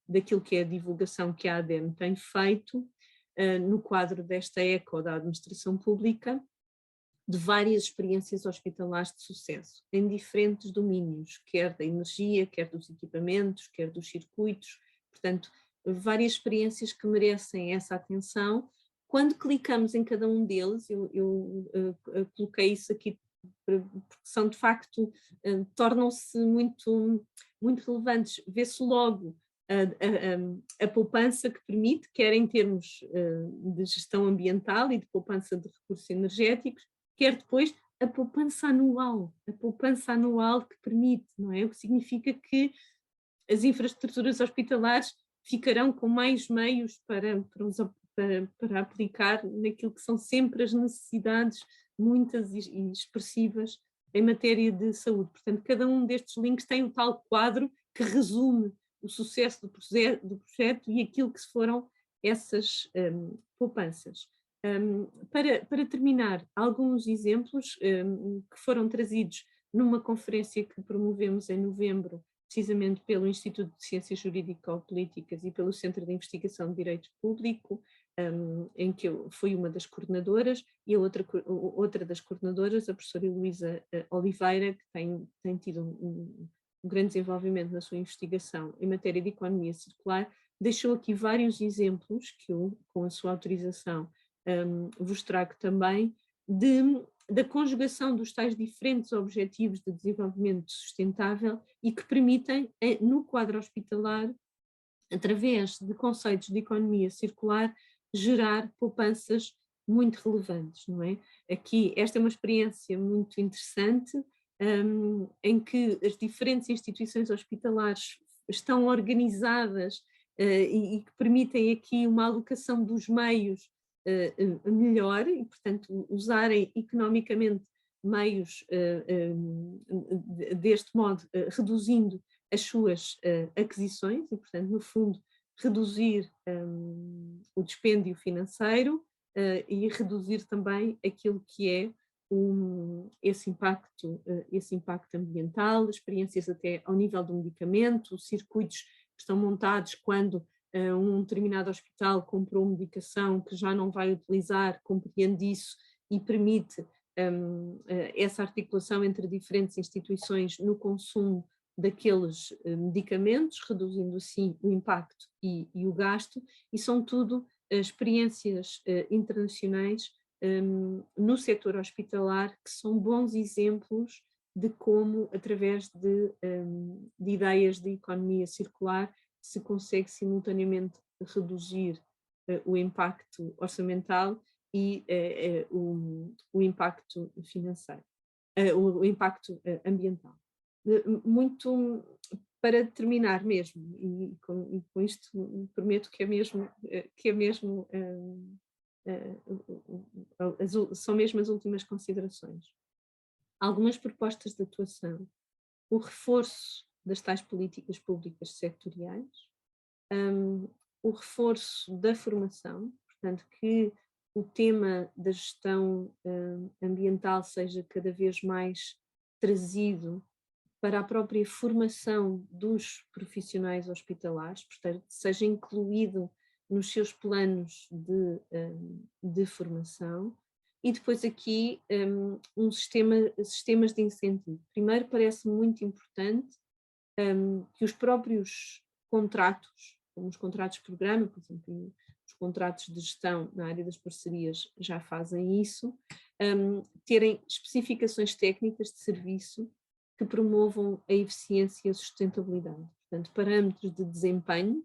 daquilo que é a divulgação que a ADEM tem feito no quadro desta ECO da administração pública, de várias experiências hospitalares de sucesso, em diferentes domínios, quer da energia, quer dos equipamentos, quer dos circuitos, portanto, várias experiências que merecem essa atenção. Quando clicamos em cada um deles, eu coloquei isso aqui, porque são de facto, tornam-se muito relevantes, vê-se logo a poupança que permite, quer em termos de gestão ambiental e de poupança de recursos energéticos, quer depois a poupança anual que permite, não é? O que significa que as infraestruturas hospitalares ficarão com mais meios para aplicar naquilo que são sempre as necessidades muitas e expressivas em matéria de saúde. Portanto, cada um destes links tem um tal quadro que resume o sucesso do projeto e aquilo que foram essas poupanças. Para terminar, alguns exemplos que foram trazidos numa conferência que promovemos em novembro, precisamente pelo Instituto de Ciências Jurídico-Políticas e pelo Centro de Investigação de Direito Público, em que eu fui uma das coordenadoras, e a outra das coordenadoras, a professora Heloísa Oliveira, que tem tido um grande desenvolvimento na sua investigação em matéria de economia circular, deixou aqui vários exemplos que eu, com a sua autorização, vos trago também, da conjugação dos tais diferentes objetivos de desenvolvimento sustentável e que permitem, no quadro hospitalar, através de conceitos de economia circular, gerar poupanças muito relevantes, não é? Aqui, esta é uma experiência muito interessante, em que as diferentes instituições hospitalares estão organizadas e que permitem aqui uma alocação dos meios melhor e, portanto, usarem economicamente meios deste modo, reduzindo as suas aquisições e, portanto, no fundo, reduzir o dispêndio financeiro e reduzir também aquilo que é esse impacto ambiental, experiências até ao nível do medicamento, circuitos que estão montados quando um determinado hospital comprou medicação que já não vai utilizar, compreende isso e permite essa articulação entre diferentes instituições no consumo daqueles medicamentos, reduzindo assim o impacto e o gasto, e são tudo experiências internacionais no setor hospitalar que são bons exemplos de como, através de ideias de economia circular, se consegue simultaneamente reduzir o impacto orçamental e o impacto financeiro, o impacto ambiental. Muito para terminar mesmo, e com isto prometo que é mesmo são mesmo as últimas considerações. Algumas propostas de atuação, o reforço das tais políticas públicas sectoriais, o reforço da formação, portanto que o tema da gestão ambiental seja cada vez mais trazido para a própria formação dos profissionais hospitalares, portanto, seja incluído nos seus planos de formação. E depois aqui sistemas de incentivo. Primeiro, parece muito importante que os próprios contratos, como os contratos de programa, por exemplo, os contratos de gestão na área das parcerias já fazem isso, terem especificações técnicas de serviço que promovam a eficiência e a sustentabilidade. Portanto, parâmetros de desempenho,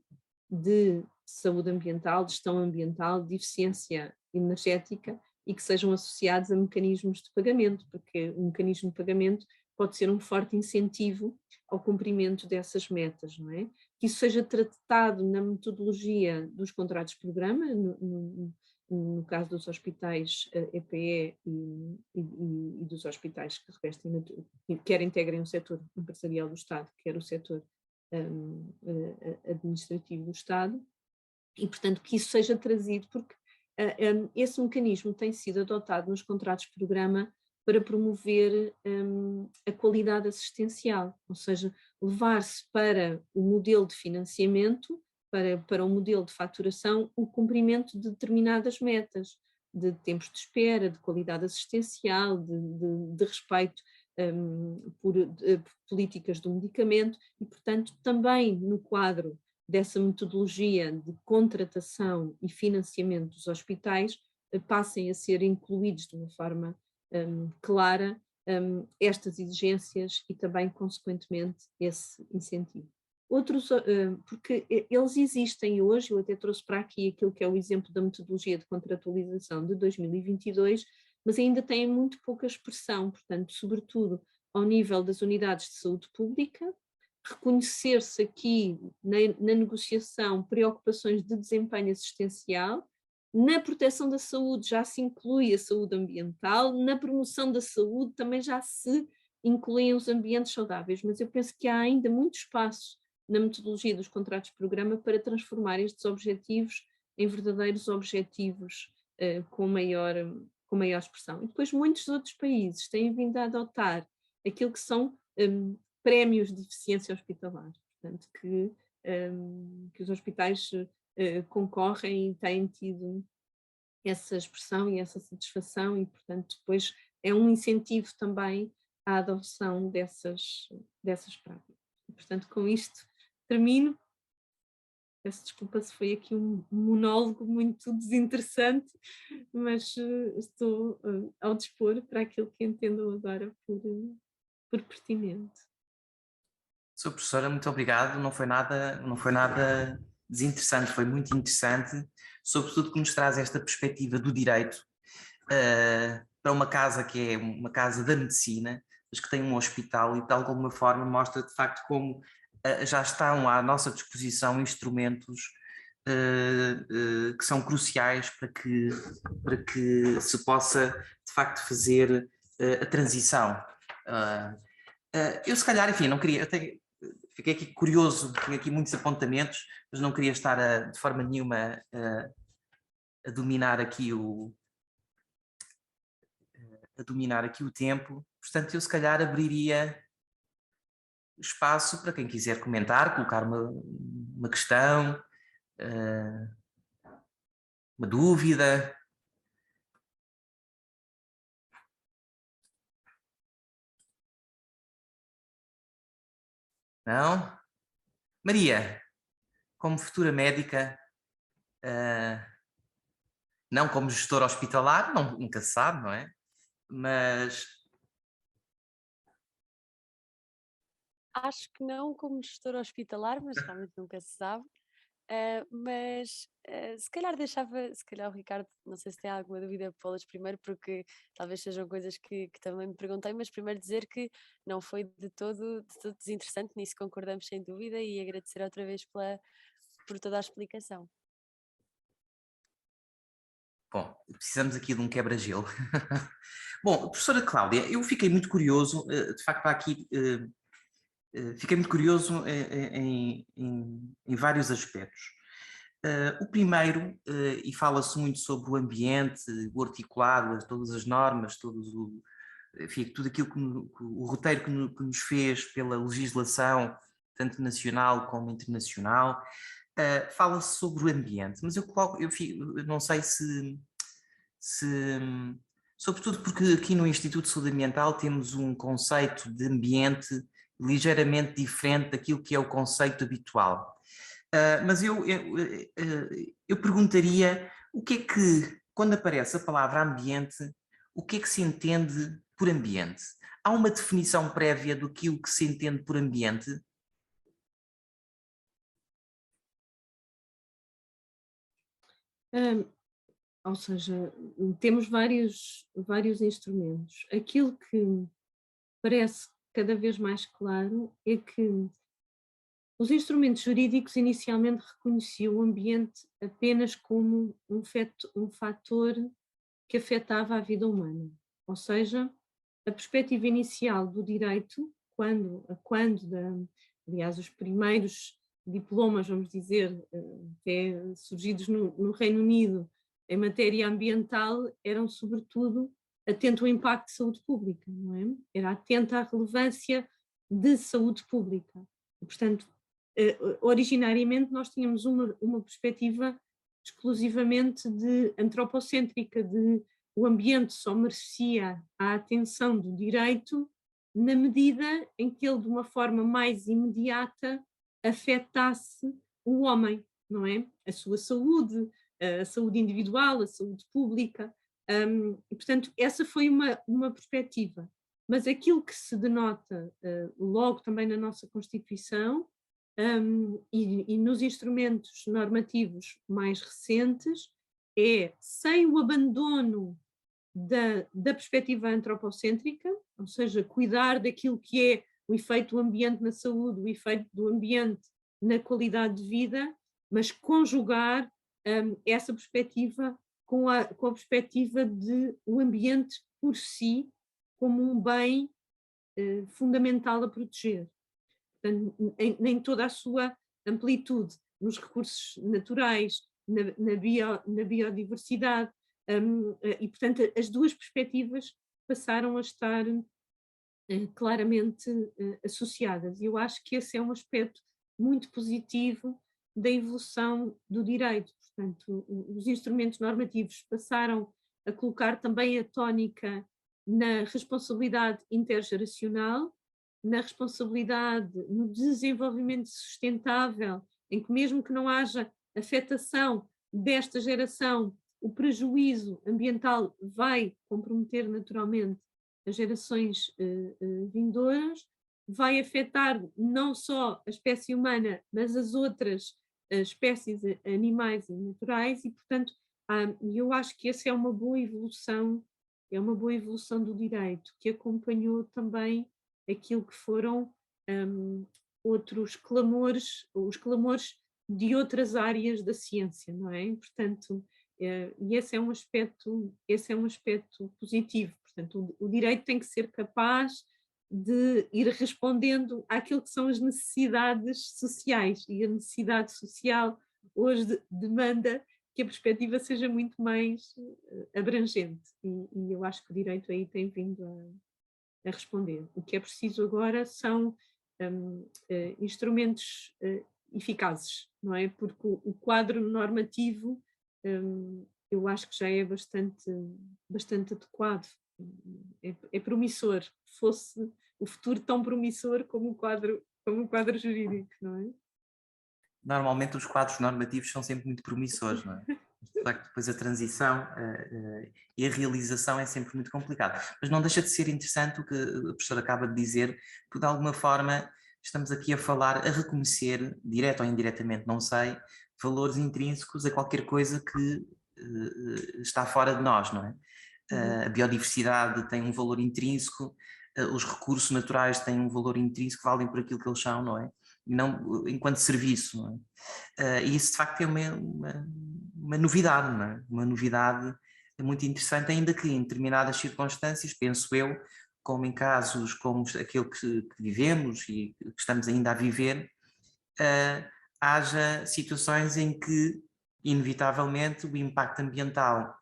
de saúde ambiental, de gestão ambiental, de eficiência energética e que sejam associados a mecanismos de pagamento, porque o mecanismo de pagamento pode ser um forte incentivo ao cumprimento dessas metas, não é? Que isso seja tratado na metodologia dos contratos de programa, no caso dos hospitais EPE e dos hospitais que revestem, quer integrem o setor empresarial do Estado, quer o setor administrativo do Estado, e portanto que isso seja trazido, porque esse mecanismo tem sido adotado nos contratos de programa para promover a qualidade assistencial, ou seja, levar-se para o modelo de financiamento, para o modelo de faturação, o cumprimento de determinadas metas, de tempos de espera, de qualidade assistencial, de respeito por políticas do medicamento e, portanto, também no quadro dessa metodologia de contratação e financiamento dos hospitais, passem a ser incluídos de uma forma clara estas exigências e também, consequentemente, esse incentivo. Outros, porque eles existem hoje, eu até trouxe para aqui aquilo que é o exemplo da metodologia de contratualização de 2022, mas ainda têm muito pouca expressão, portanto, sobretudo ao nível das unidades de saúde pública, reconhecer-se aqui na negociação preocupações de desempenho assistencial. Na proteção da saúde já se inclui a saúde ambiental, na promoção da saúde também já se incluem os ambientes saudáveis, mas eu penso que há ainda muito espaço na metodologia dos contratos de programa para transformar estes objetivos em verdadeiros objetivos com maior expressão. E depois muitos outros países têm vindo a adotar aquilo que são prémios de eficiência hospitalar, portanto que os hospitais concorrem e têm tido essa expressão e essa satisfação e, portanto, depois é um incentivo também à adoção dessas práticas. E, portanto, com isto termino. Peço desculpa se foi aqui um monólogo muito desinteressante, mas estou ao dispor para aquilo que entendo agora por pertinente. Sr. Professora, muito obrigado. Não foi nada desinteressante, foi muito interessante, sobretudo que nos traz esta perspectiva do direito para uma casa que é uma casa da medicina, mas que tem um hospital e de alguma forma mostra de facto como já estão à nossa disposição instrumentos que são cruciais para que se possa de facto fazer a transição. Eu se calhar, enfim, não queria, fiquei aqui curioso, tinha aqui muitos apontamentos, mas não queria estar de forma nenhuma a dominar aqui o tempo, portanto eu se calhar abriria espaço para quem quiser comentar, colocar uma questão, uma dúvida. Não? Maria, como futura médica, não como gestora hospitalar, nunca se sabe, não é? Mas... Acho que não como gestora hospitalar, mas realmente nunca se sabe. Se calhar se calhar o Ricardo, não sei se tem alguma dúvida, pô-las primeiro, porque talvez sejam coisas que também me perguntei, mas primeiro dizer que não foi de todo desinteressante, nisso concordamos sem dúvida, e agradecer outra vez por toda a explicação. Bom, precisamos aqui de um quebra-gelo. Bom, professora Cláudia, eu fiquei muito curioso, de facto, aqui... Fiquei muito curioso em vários aspectos. O primeiro, e fala-se muito sobre o ambiente, o articulado, todas as normas, enfim, tudo aquilo o roteiro que nos fez pela legislação, tanto nacional como internacional, fala-se sobre o ambiente, mas eu não sei se sobretudo porque aqui no Instituto de Saúde Ambiental temos um conceito de ambiente ligeiramente diferente daquilo que é o conceito habitual. Mas eu perguntaria o que é que, quando aparece a palavra ambiente, o que é que se entende por ambiente? Há uma definição prévia do que se entende por ambiente? Ou seja, temos vários instrumentos. Aquilo que parece cada vez mais claro é que os instrumentos jurídicos inicialmente reconheciam o ambiente apenas como um fator que afetava a vida humana. Ou seja, a perspectiva inicial do direito, aliás, os primeiros diplomas, vamos dizer, até surgidos no Reino Unido em matéria ambiental, eram sobretudo atento ao impacto de saúde pública, não é? Era atento à relevância de saúde pública. E, portanto, originariamente nós tínhamos uma perspectiva exclusivamente antropocêntrica, de o ambiente só merecia a atenção do direito na medida em que ele, de uma forma mais imediata, afetasse o homem, não é? A sua saúde, a saúde individual, a saúde pública, e portanto essa foi uma perspectiva. Mas aquilo que se denota logo também na nossa Constituição e nos instrumentos normativos mais recentes é, sem o abandono da perspectiva antropocêntrica, ou seja, cuidar daquilo que é o efeito do ambiente na saúde, o efeito do ambiente na qualidade de vida, mas conjugar essa perspectiva com a perspectiva de o ambiente por si como um bem fundamental a proteger. Portanto, em toda a sua amplitude, nos recursos naturais, na biodiversidade, e portanto as duas perspectivas passaram a estar claramente associadas. E eu acho que esse é um aspecto muito positivo da evolução do direito. Portanto, os instrumentos normativos passaram a colocar também a tónica na responsabilidade intergeracional, na responsabilidade no desenvolvimento sustentável, em que mesmo que não haja afetação desta geração, o prejuízo ambiental vai comprometer naturalmente as gerações vindouras, vai afetar não só a espécie humana, mas as outras espécies animais e naturais, e portanto eu acho que essa é uma boa evolução do direito, que acompanhou também aquilo que foram outros clamores, os clamores de outras áreas da ciência, não é? Portanto, e esse é um aspecto positivo. Portanto, o direito tem que ser capaz de ir respondendo àquilo que são as necessidades sociais, e a necessidade social hoje demanda que a perspectiva seja muito mais abrangente, e eu acho que o direito aí tem vindo a responder. O que é preciso agora são instrumentos eficazes, não é? Porque o quadro normativo eu acho que já é bastante adequado, é promissor, fosse o futuro tão promissor como o quadro jurídico, não é? Normalmente os quadros normativos são sempre muito promissores, não é? De facto, depois a transição e a realização é sempre muito complicado. Mas não deixa de ser interessante o que a professora acaba de dizer, porque de alguma forma estamos aqui a falar, a reconhecer, direto ou indiretamente, não sei, valores intrínsecos a qualquer coisa que está fora de nós, não é? A biodiversidade tem um valor intrínseco, os recursos naturais têm um valor intrínseco, valem por aquilo que eles são, não é? Não enquanto serviço, não é? E isso de facto é uma novidade, não é? Uma novidade muito interessante, ainda que em determinadas circunstâncias, penso eu, como em casos como aquele que vivemos e que estamos ainda a viver, haja situações em que inevitavelmente o impacto ambiental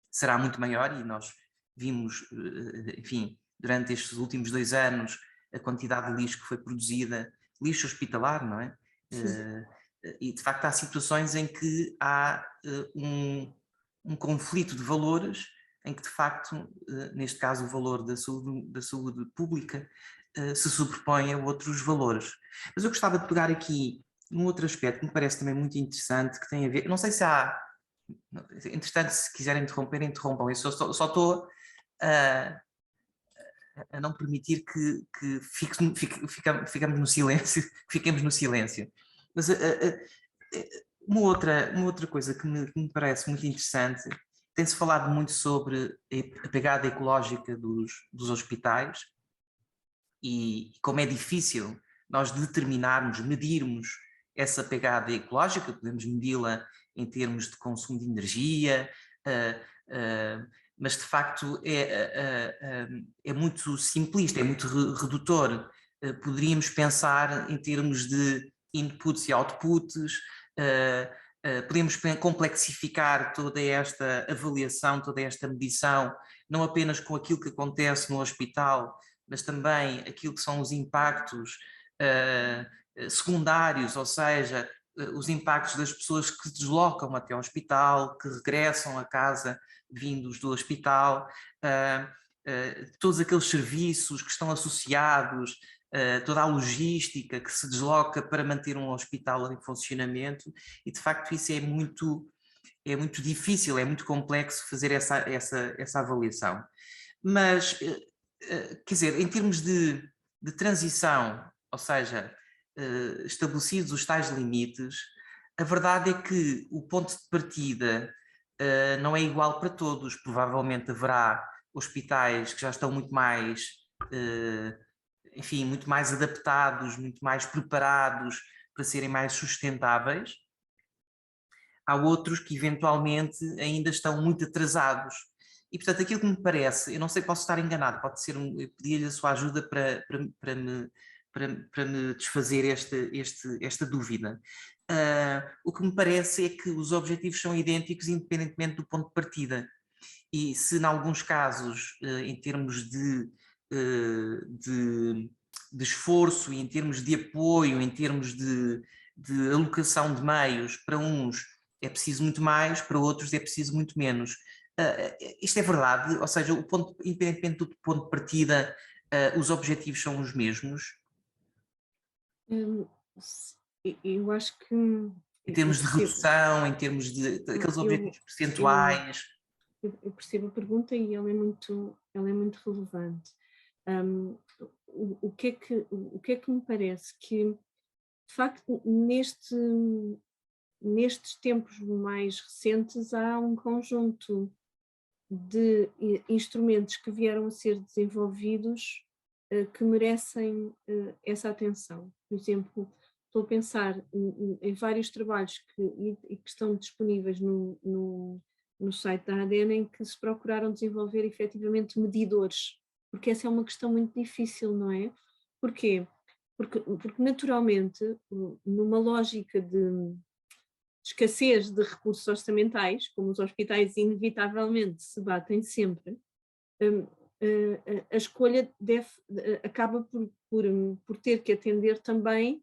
será muito maior, e nós vimos, enfim, durante estes últimos 2 anos a quantidade de lixo que foi produzida, lixo hospitalar, não é? E de facto há situações em que há um conflito de valores, em que de facto, neste caso o valor da saúde pública se sobrepõe a outros valores. Mas eu gostava de pegar aqui num outro aspecto que me parece também muito interessante, que tem a ver, não sei se há, entretanto, se quiserem interromper, interrompam, eu só estou a não permitir que ficamos no silêncio, fiquemos no silêncio. Mas uma outra coisa que me parece muito interessante, tem-se falado muito sobre a pegada ecológica dos hospitais e como é difícil nós determinarmos, medirmos essa pegada ecológica. Podemos medi-la em termos de consumo de energia, mas de facto é muito simplista, é muito redutor. Poderíamos pensar em termos de inputs e outputs, podemos complexificar toda esta avaliação, toda esta medição, não apenas com aquilo que acontece no hospital, mas também aquilo que são os impactos secundários, ou seja, os impactos das pessoas que se deslocam até ao hospital, que regressam a casa vindos do hospital, todos aqueles serviços que estão associados, toda a logística que se desloca para manter um hospital em funcionamento, e de facto isso é muito difícil, é muito complexo fazer essa avaliação. Mas, quer dizer, em termos de transição, ou seja, estabelecidos os tais limites, a verdade é que o ponto de partida não é igual para todos. Provavelmente haverá hospitais que já estão muito mais, enfim, muito mais adaptados, muito mais preparados para serem mais sustentáveis. Há outros que eventualmente ainda estão muito atrasados. E, portanto, aquilo que me parece, eu não sei, posso estar enganado, pode ser eu pedi-lhe a sua ajuda para me desfazer esta dúvida. O que me parece é que os objetivos são idênticos independentemente do ponto de partida. E se, em alguns casos, em termos de esforço, e em termos de apoio, em termos de de alocação de meios, para uns é preciso muito mais, para outros é preciso muito menos. Isto é verdade? Ou seja, independentemente do ponto de partida, os objetivos são os mesmos? Eu acho que... Em termos de redução, em termos de aqueles objetivos percentuais? Eu percebo a pergunta e ela é muito relevante. O que é que me parece? Que, de facto, nestes tempos mais recentes há um conjunto de instrumentos que vieram a ser desenvolvidos que merecem essa atenção. Por exemplo, estou a pensar em vários trabalhos que estão disponíveis no site da ADN, em que se procuraram desenvolver efetivamente medidores, porque essa é uma questão muito difícil, não é? Porquê? Porque naturalmente, numa lógica de escassez de recursos orçamentais, como os hospitais inevitavelmente se batem sempre, a escolha acaba por ter que atender também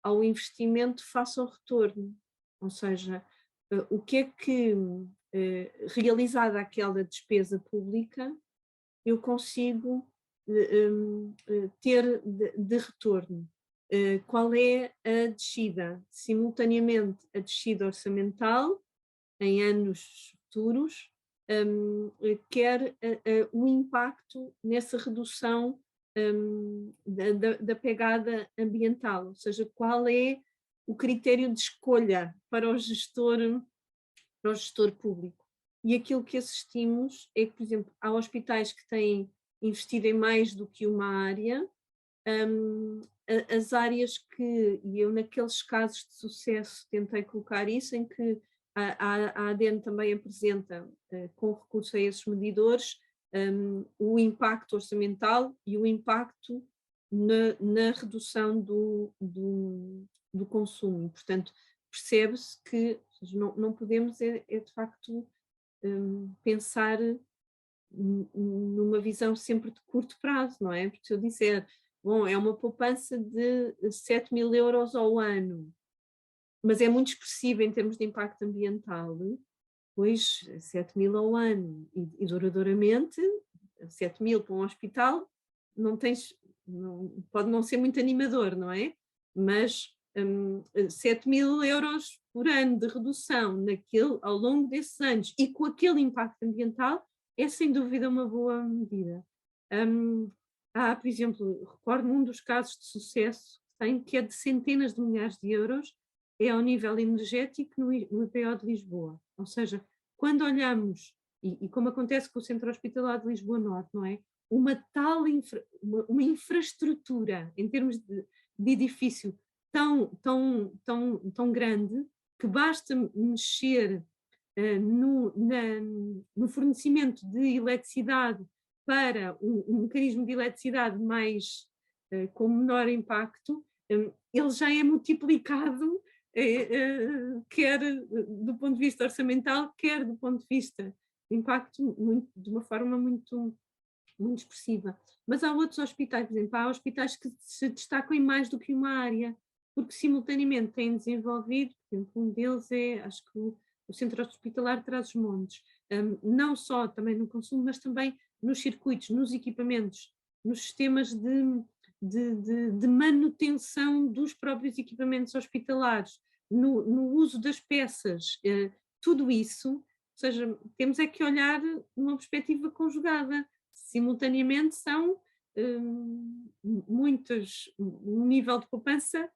ao investimento face ao retorno. Ou seja, o que é que, realizada aquela despesa pública, eu consigo ter de retorno? Qual é a descida? Simultaneamente, a descida orçamental em anos futuros, quer o impacto nessa redução da pegada ambiental, ou seja, qual é o critério de escolha para o gestor público. E aquilo que assistimos é que, por exemplo, há hospitais que têm investido em mais do que uma área. As áreas que, e eu naqueles casos de sucesso tentei colocar isso, em que a ADN também apresenta, com recurso a esses medidores, o impacto orçamental e o impacto na redução do consumo. E, portanto, percebe-se que não podemos de facto pensar numa visão sempre de curto prazo, não é? Porque se eu disser, bom, é uma poupança de 7.000 euros ao ano, mas é muito expressivo em termos de impacto ambiental, pois 7.000 ao ano e duradouramente, 7.000 para um hospital, pode não ser muito animador, não é? Mas 7.000 euros por ano de redução ao longo desses anos e com aquele impacto ambiental é sem dúvida uma boa medida. Por exemplo, recordo um dos casos de sucesso que é de centenas de milhares de euros, é ao nível energético no IPO de Lisboa. Ou seja, quando olhamos, e como acontece com o Centro Hospitalar de Lisboa Norte, não é? Uma tal uma infraestrutura em termos de edifício tão grande que basta mexer no fornecimento de eletricidade para um mecanismo de eletricidade com menor impacto, ele já é multiplicado, quer do ponto de vista orçamental, quer do ponto de vista de impacto, de uma forma muito expressiva. Mas há outros hospitais, por exemplo, há hospitais que se destacam em mais do que uma área, porque simultaneamente têm desenvolvido, por exemplo, um deles acho que o Centro Hospitalar de Trás-os-Montes, não só também no consumo, mas também nos circuitos, nos equipamentos, nos sistemas de manutenção dos próprios equipamentos hospitalares, no uso das peças, tudo isso, ou seja, temos é que olhar numa perspectiva conjugada. Simultaneamente são um nível de poupança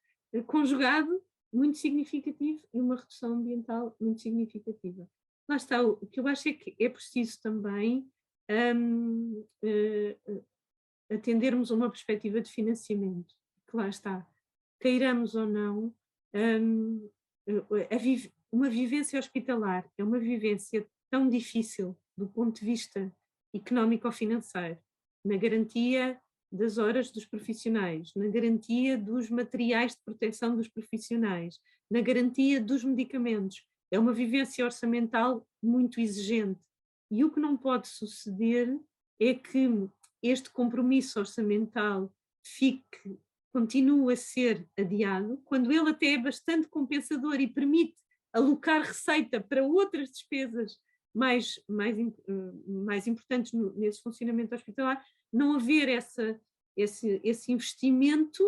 conjugado muito significativo e uma redução ambiental muito significativa. Lá está, o que eu acho é que é preciso também atendermos a uma perspectiva de financiamento, que lá está, queiramos ou não, uma vivência hospitalar é uma vivência tão difícil do ponto de vista económico-financeiro, na garantia das horas dos profissionais, na garantia dos materiais de proteção dos profissionais, na garantia dos medicamentos. É uma vivência orçamental muito exigente. E o que não pode suceder é que este compromisso orçamental fique continua a ser adiado, quando ele até é bastante compensador e permite alocar receita para outras despesas mais importantes nesse funcionamento hospitalar, não haver esse investimento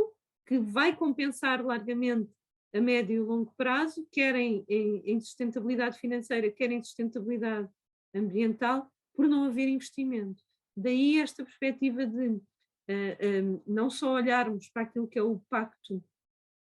que vai compensar largamente a médio e longo prazo, quer em sustentabilidade financeira, quer em sustentabilidade ambiental, por não haver investimento. Daí esta perspectiva de não só olharmos para aquilo que é o Pacto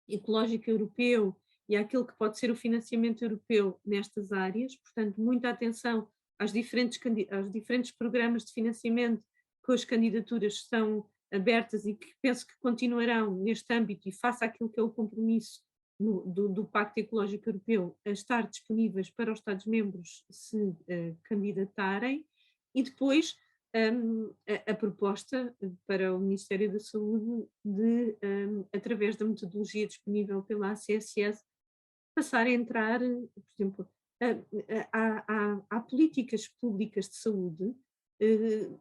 Ecológico Europeu e aquilo que pode ser o financiamento europeu nestas áreas, portanto, muita atenção aos diferentes programas de financiamento que as candidaturas estão abertas e que penso que continuarão neste âmbito e face àquilo que é o compromisso do Pacto Ecológico Europeu a estar disponíveis para os Estados-membros se candidatarem, e depois a proposta para o Ministério da Saúde de, através da metodologia disponível pela ACSS, passar a entrar, por exemplo, há políticas públicas de saúde,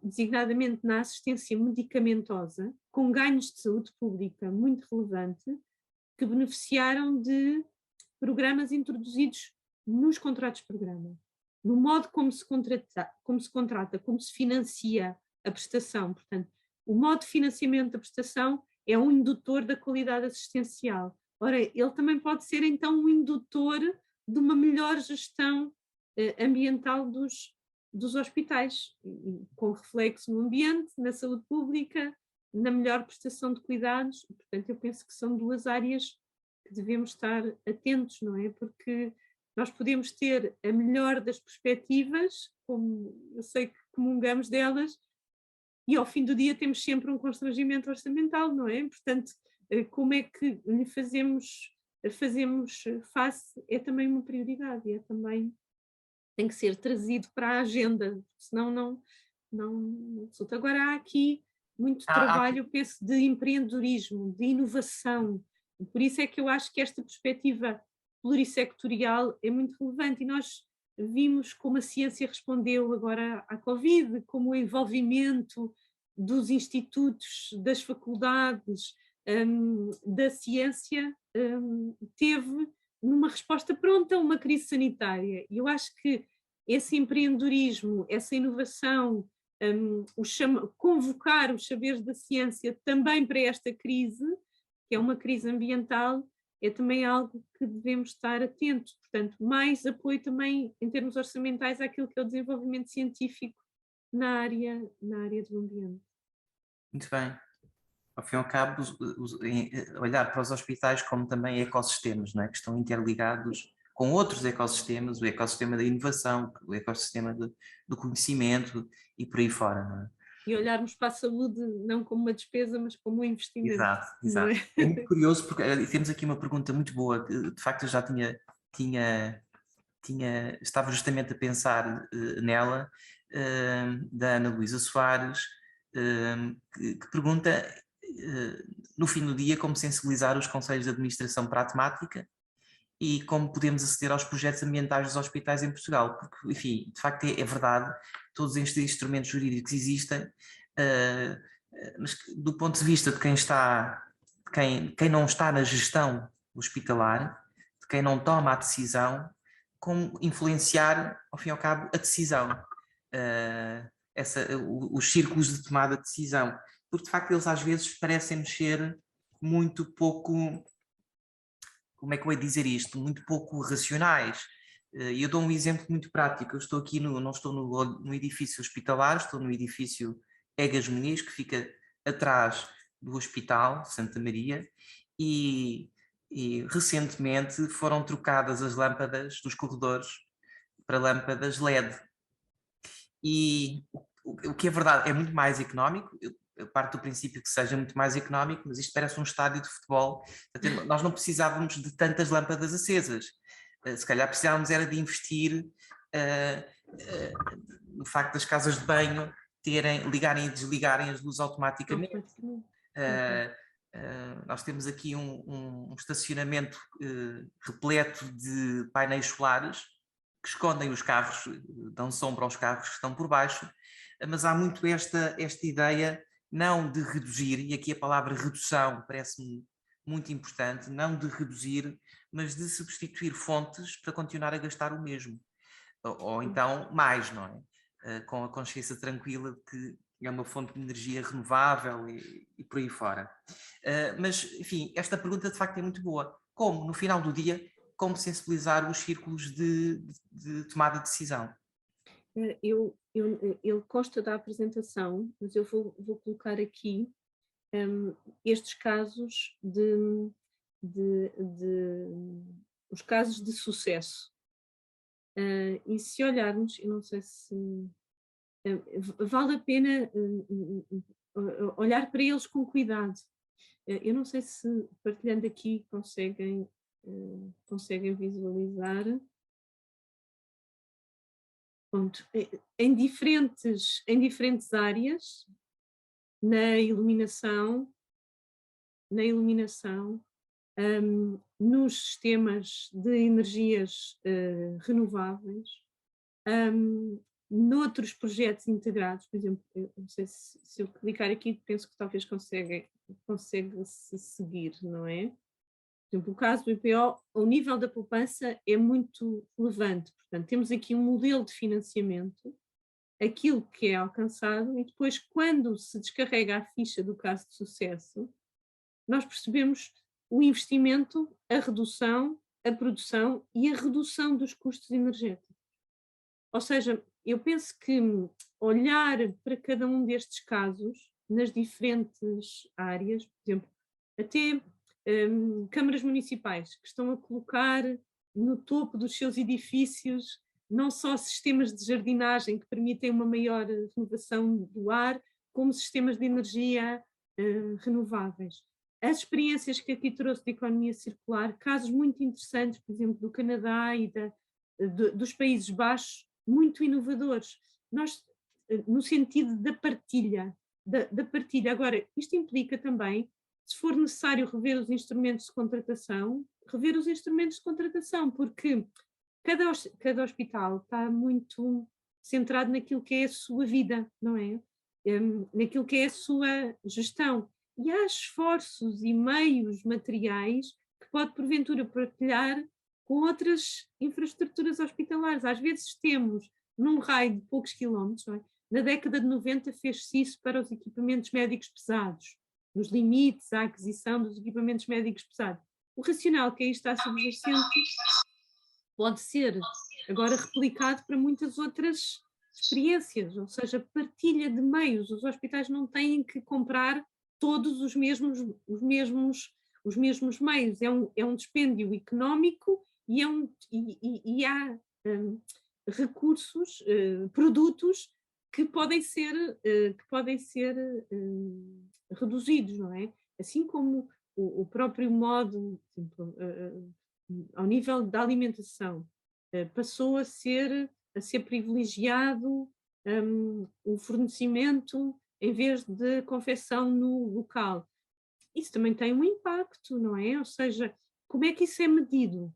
designadamente na assistência medicamentosa, com ganhos de saúde pública muito relevantes, que beneficiaram de programas introduzidos nos contratos-programa, no modo como se contrata, como se financia a prestação. Portanto, o modo de financiamento da prestação é um indutor da qualidade assistencial. Ora, ele também pode ser, então, um indutor de uma melhor gestão ambiental dos hospitais, com reflexo no ambiente, na saúde pública, na melhor prestação de cuidados. Portanto, eu penso que são duas áreas que devemos estar atentos, não é? Porque nós podemos ter a melhor das perspectivas, como eu sei que comungamos delas, e ao fim do dia temos sempre um constrangimento orçamental, não é? Portanto, como é que lhe fazemos face é também uma prioridade, é também, tem que ser trazido para a agenda, senão não resulta. Agora há aqui muito trabalho, eu penso, de empreendedorismo, de inovação, por isso é que eu acho que esta perspectiva plurissectorial é muito relevante, e nós vimos como a ciência respondeu agora à Covid, como o envolvimento dos institutos, das faculdades, da ciência, teve numa resposta pronta a uma crise sanitária. E eu acho que esse empreendedorismo, essa inovação, convocar os saberes da ciência também para esta crise, que é uma crise ambiental, é também algo que devemos estar atentos. Portanto, mais apoio também em termos orçamentais àquilo que é o desenvolvimento científico na área do ambiente. Muito bem. Ao fim e ao cabo, olhar para os hospitais como também ecossistemas, não é? Que estão interligados com outros ecossistemas, o ecossistema da inovação, o ecossistema do conhecimento e por aí fora, não é? E olharmos para a saúde não como uma despesa, mas como um investimento. Exato, exato. É muito curioso porque temos aqui uma pergunta muito boa, que de facto eu já estava justamente a pensar nela, da Ana Luísa Soares, que pergunta, no fim do dia, como sensibilizar os conselhos de administração para a temática e como podemos aceder aos projetos ambientais dos hospitais em Portugal, porque, enfim, de facto é verdade, todos estes instrumentos jurídicos existem, mas do ponto de vista de quem não está na gestão hospitalar, de quem não toma a decisão, como influenciar, ao fim e ao cabo, a decisão, os círculos de tomada de decisão, porque de facto eles às vezes parecem-nos ser muito pouco, como é que eu ia dizer isto, muito pouco racionais. E eu dou um exemplo muito prático. Eu estou aqui, não estou no edifício hospitalar, estou no edifício Egas Muniz, que fica atrás do Hospital Santa Maria, e recentemente foram trocadas as lâmpadas dos corredores para lâmpadas LED. E o que é verdade, é muito mais económico. Eu parto do princípio que seja muito mais económico, mas isto parece um estádio de futebol. Portanto, nós não precisávamos de tantas lâmpadas acesas. Se calhar precisávamos era de investir no facto das casas de banho ligarem e desligarem as luzes automaticamente. Nós temos aqui um estacionamento repleto de painéis solares que escondem os carros, dão sombra aos carros que estão por baixo, mas há muito esta ideia não de reduzir, e aqui a palavra redução parece-me muito importante, não de reduzir, mas de substituir fontes para continuar a gastar o mesmo, ou então mais, não é? Com a consciência tranquila de que é uma fonte de energia renovável e por aí fora. Mas, enfim, esta pergunta de facto é muito boa. Como, no final do dia, como sensibilizar os círculos de tomada de decisão? Ele consta da apresentação, mas eu vou colocar aqui estes casos os casos de sucesso. E se olharmos, eu não sei se vale a pena olhar para eles com cuidado. Eu não sei se partilhando aqui conseguem visualizar. Pronto, em diferentes áreas, na iluminação, nos sistemas de energias renováveis, noutros projetos integrados, por exemplo, eu não sei se eu clicar aqui, penso que talvez consegue-se seguir, não é? Por exemplo, o caso do IPO, o nível da poupança é muito relevante. Portanto, temos aqui um modelo de financiamento, aquilo que é alcançado, e depois, quando se descarrega a ficha do caso de sucesso, nós percebemos o investimento, a redução, a produção e a redução dos custos energéticos. Ou seja, eu penso que olhar para cada um destes casos, nas diferentes áreas, por exemplo, até câmaras municipais que estão a colocar no topo dos seus edifícios não só sistemas de jardinagem que permitem uma maior renovação do ar, como sistemas de energia renováveis. As experiências que aqui trouxe de economia circular, casos muito interessantes, por exemplo, do Canadá e dos Países Baixos, muito inovadores. Nós, no sentido da partilha, da partilha. Agora, isto implica também, se for necessário rever os instrumentos de contratação, porque cada hospital está muito centrado naquilo que é a sua vida, não é? Naquilo que é a sua gestão. E há esforços e meios materiais que pode, porventura, partilhar com outras infraestruturas hospitalares. Às vezes temos, num raio de poucos quilómetros, não é? Na década de 90 fez-se isso para os equipamentos médicos pesados, nos limites à aquisição dos equipamentos médicos pesados. O racional que aí está subjacente pode ser agora replicado para muitas outras experiências, ou seja, partilha de meios. Os hospitais não têm que comprar todos os mesmos meios. É um dispêndio económico e há recursos, produtos que podem ser reduzidos, não é? Assim como o próprio modo, ao nível da alimentação, passou a ser privilegiado o fornecimento em vez de confecção no local. Isso também tem um impacto, não é? Ou seja, como é que isso é medido?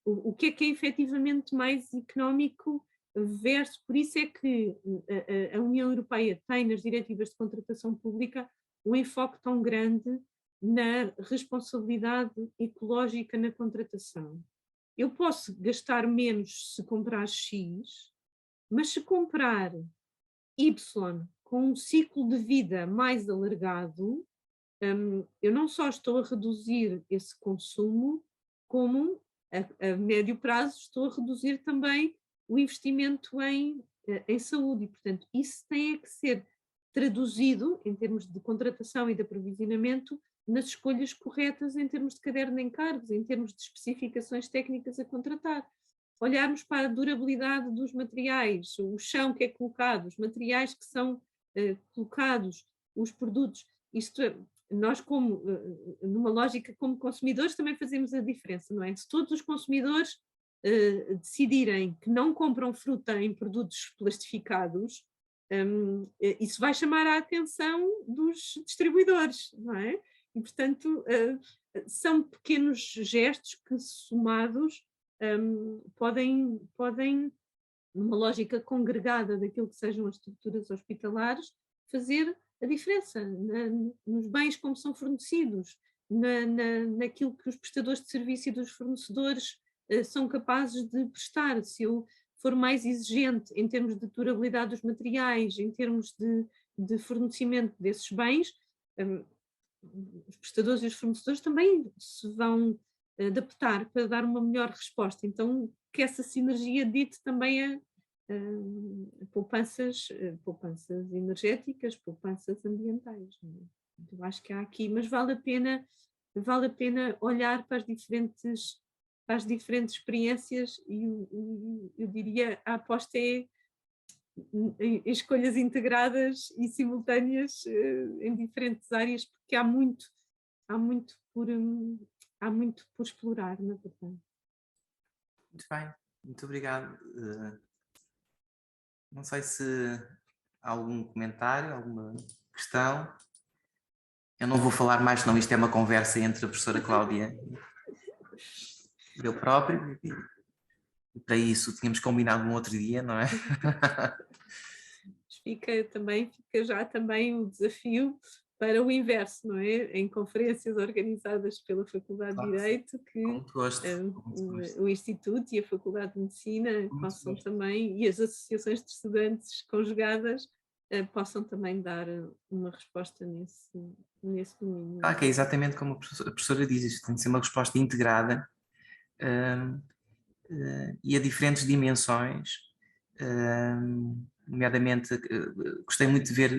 O que é efetivamente mais económico versus... Por isso é que a União Europeia tem nas diretivas de contratação pública um enfoque tão grande na responsabilidade ecológica na contratação. Eu posso gastar menos se comprar X, mas se comprar Y com um ciclo de vida mais alargado, eu não só estou a reduzir esse consumo, como a médio prazo estou a reduzir também o investimento em saúde. E, portanto, isso tem que ser traduzido em termos de contratação e de aprovisionamento nas escolhas corretas em termos de caderno de encargos, em termos de especificações técnicas a contratar. Olharmos para a durabilidade dos materiais, o chão que é colocado, os materiais que são colocados, os produtos. Isto, nós como, numa lógica como consumidores, também fazemos a diferença, não é? Se todos os consumidores decidirem que não compram fruta em produtos plastificados, isso vai chamar a atenção dos distribuidores, não é? E, portanto, são pequenos gestos que, somados, podem, numa lógica congregada daquilo que sejam as estruturas hospitalares, fazer a diferença nos bens como são fornecidos, naquilo que os prestadores de serviço e dos fornecedores são capazes de prestar. Se eu for mais exigente em termos de durabilidade dos materiais, em termos de fornecimento desses bens, os prestadores e os fornecedores também se vão adaptar para dar uma melhor resposta. Então, que essa sinergia dite também a poupanças energéticas, poupanças ambientais. Eu acho que há aqui, mas vale a pena olhar para as diferentes experiências e eu diria a aposta é em escolhas integradas e simultâneas em diferentes áreas, porque há muito por explorar, na verdade. Muito bem, muito obrigado. Não sei se há algum comentário, alguma questão. Eu não vou falar mais, senão isto é uma conversa entre a professora Cláudia e eu próprio. E para isso tínhamos combinado um outro dia, não é? Fica já também o desafio para o inverso, não é? Em conferências organizadas pela Faculdade de Direito, que o Instituto e a Faculdade de Medicina possam também, e as associações de estudantes conjugadas, possam também dar uma resposta nesse domínio. Que é exatamente como a professora diz, isto tem de ser uma resposta integrada e a diferentes dimensões, nomeadamente gostei muito de ver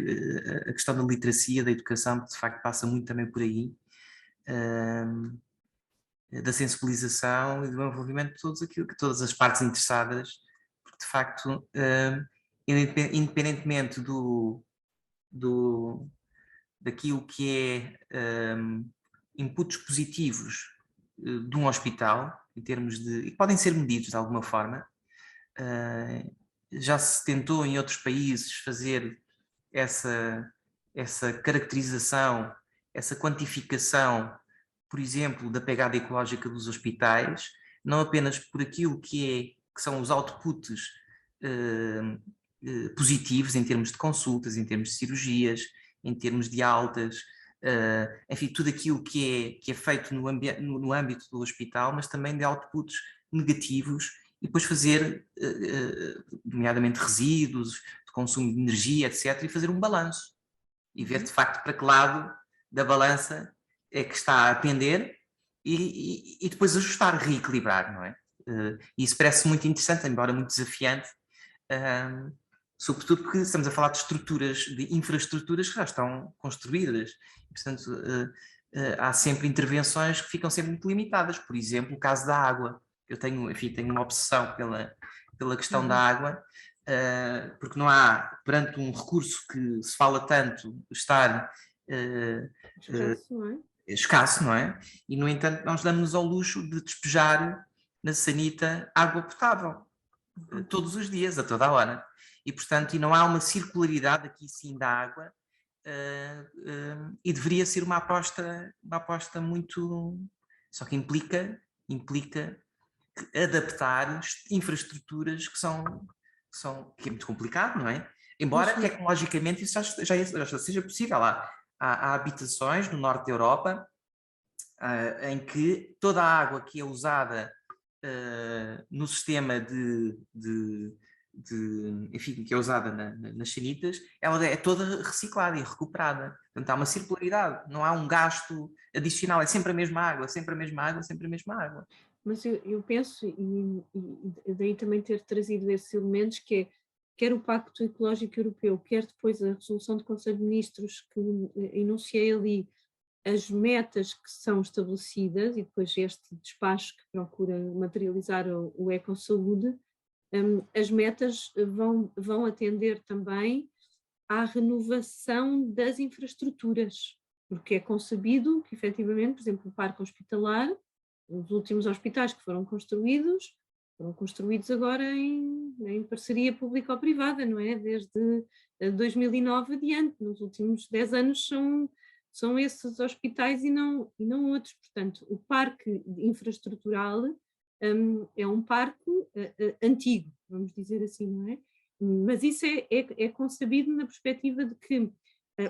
a questão da literacia, da educação, que de facto passa muito também por aí, da sensibilização e do envolvimento de todas as partes interessadas, porque de facto, independentemente daquilo que é inputs positivos de um hospital, em termos de, e podem ser medidos de alguma forma, já se tentou em outros países fazer essa caracterização, essa quantificação, por exemplo, da pegada ecológica dos hospitais, não apenas por aquilo que são os outputs positivos em termos de consultas, em termos de cirurgias, em termos de altas, enfim, tudo aquilo que é feito no âmbito do hospital, mas também de outputs negativos, e depois fazer, nomeadamente resíduos, de consumo de energia, etc., e fazer um balanço, e ver de facto para que lado da balança é que está a atender e depois ajustar, reequilibrar, não é? E isso parece muito interessante, embora muito desafiante, sobretudo porque estamos a falar de estruturas, de infraestruturas que já estão construídas. Portanto, há sempre intervenções que ficam sempre muito limitadas. Por exemplo, o caso da água. Eu tenho uma obsessão pela questão da água, porque não há, perante um recurso que se fala tanto, estar escasso, não é? E, no entanto, nós damos-nos ao luxo de despejar na sanita água potável, todos os dias, a toda a hora. E, portanto, não há uma circularidade aqui sim da água, e deveria ser uma aposta muito... Só que implica adaptar infraestruturas que é muito complicado, não é? Embora tecnologicamente isso já seja possível. Há habitações no norte da Europa em que toda a água que é usada no sistema enfim, que é usada nas sanitas, ela é toda reciclada e recuperada. Portanto, há uma circularidade, não há um gasto adicional, é sempre a mesma água, sempre a mesma água, sempre a mesma água. Mas eu penso, e daí também ter trazido esses elementos, que é quer o Pacto Ecológico Europeu, quer depois a resolução do Conselho de Ministros que enunciei ali, as metas que são estabelecidas e depois este despacho que procura materializar o Ecosaúde, as metas vão atender também à renovação das infraestruturas, porque é concebido que efetivamente, por exemplo, o parque hospitalar, os últimos hospitais que foram construídos agora em parceria público-privada, não é? Desde 2009 adiante, nos últimos 10 anos são esses hospitais e não outros. Portanto, o parque infraestrutural é um parque antigo, vamos dizer assim, não é? Mas isso é concebido na perspectiva de que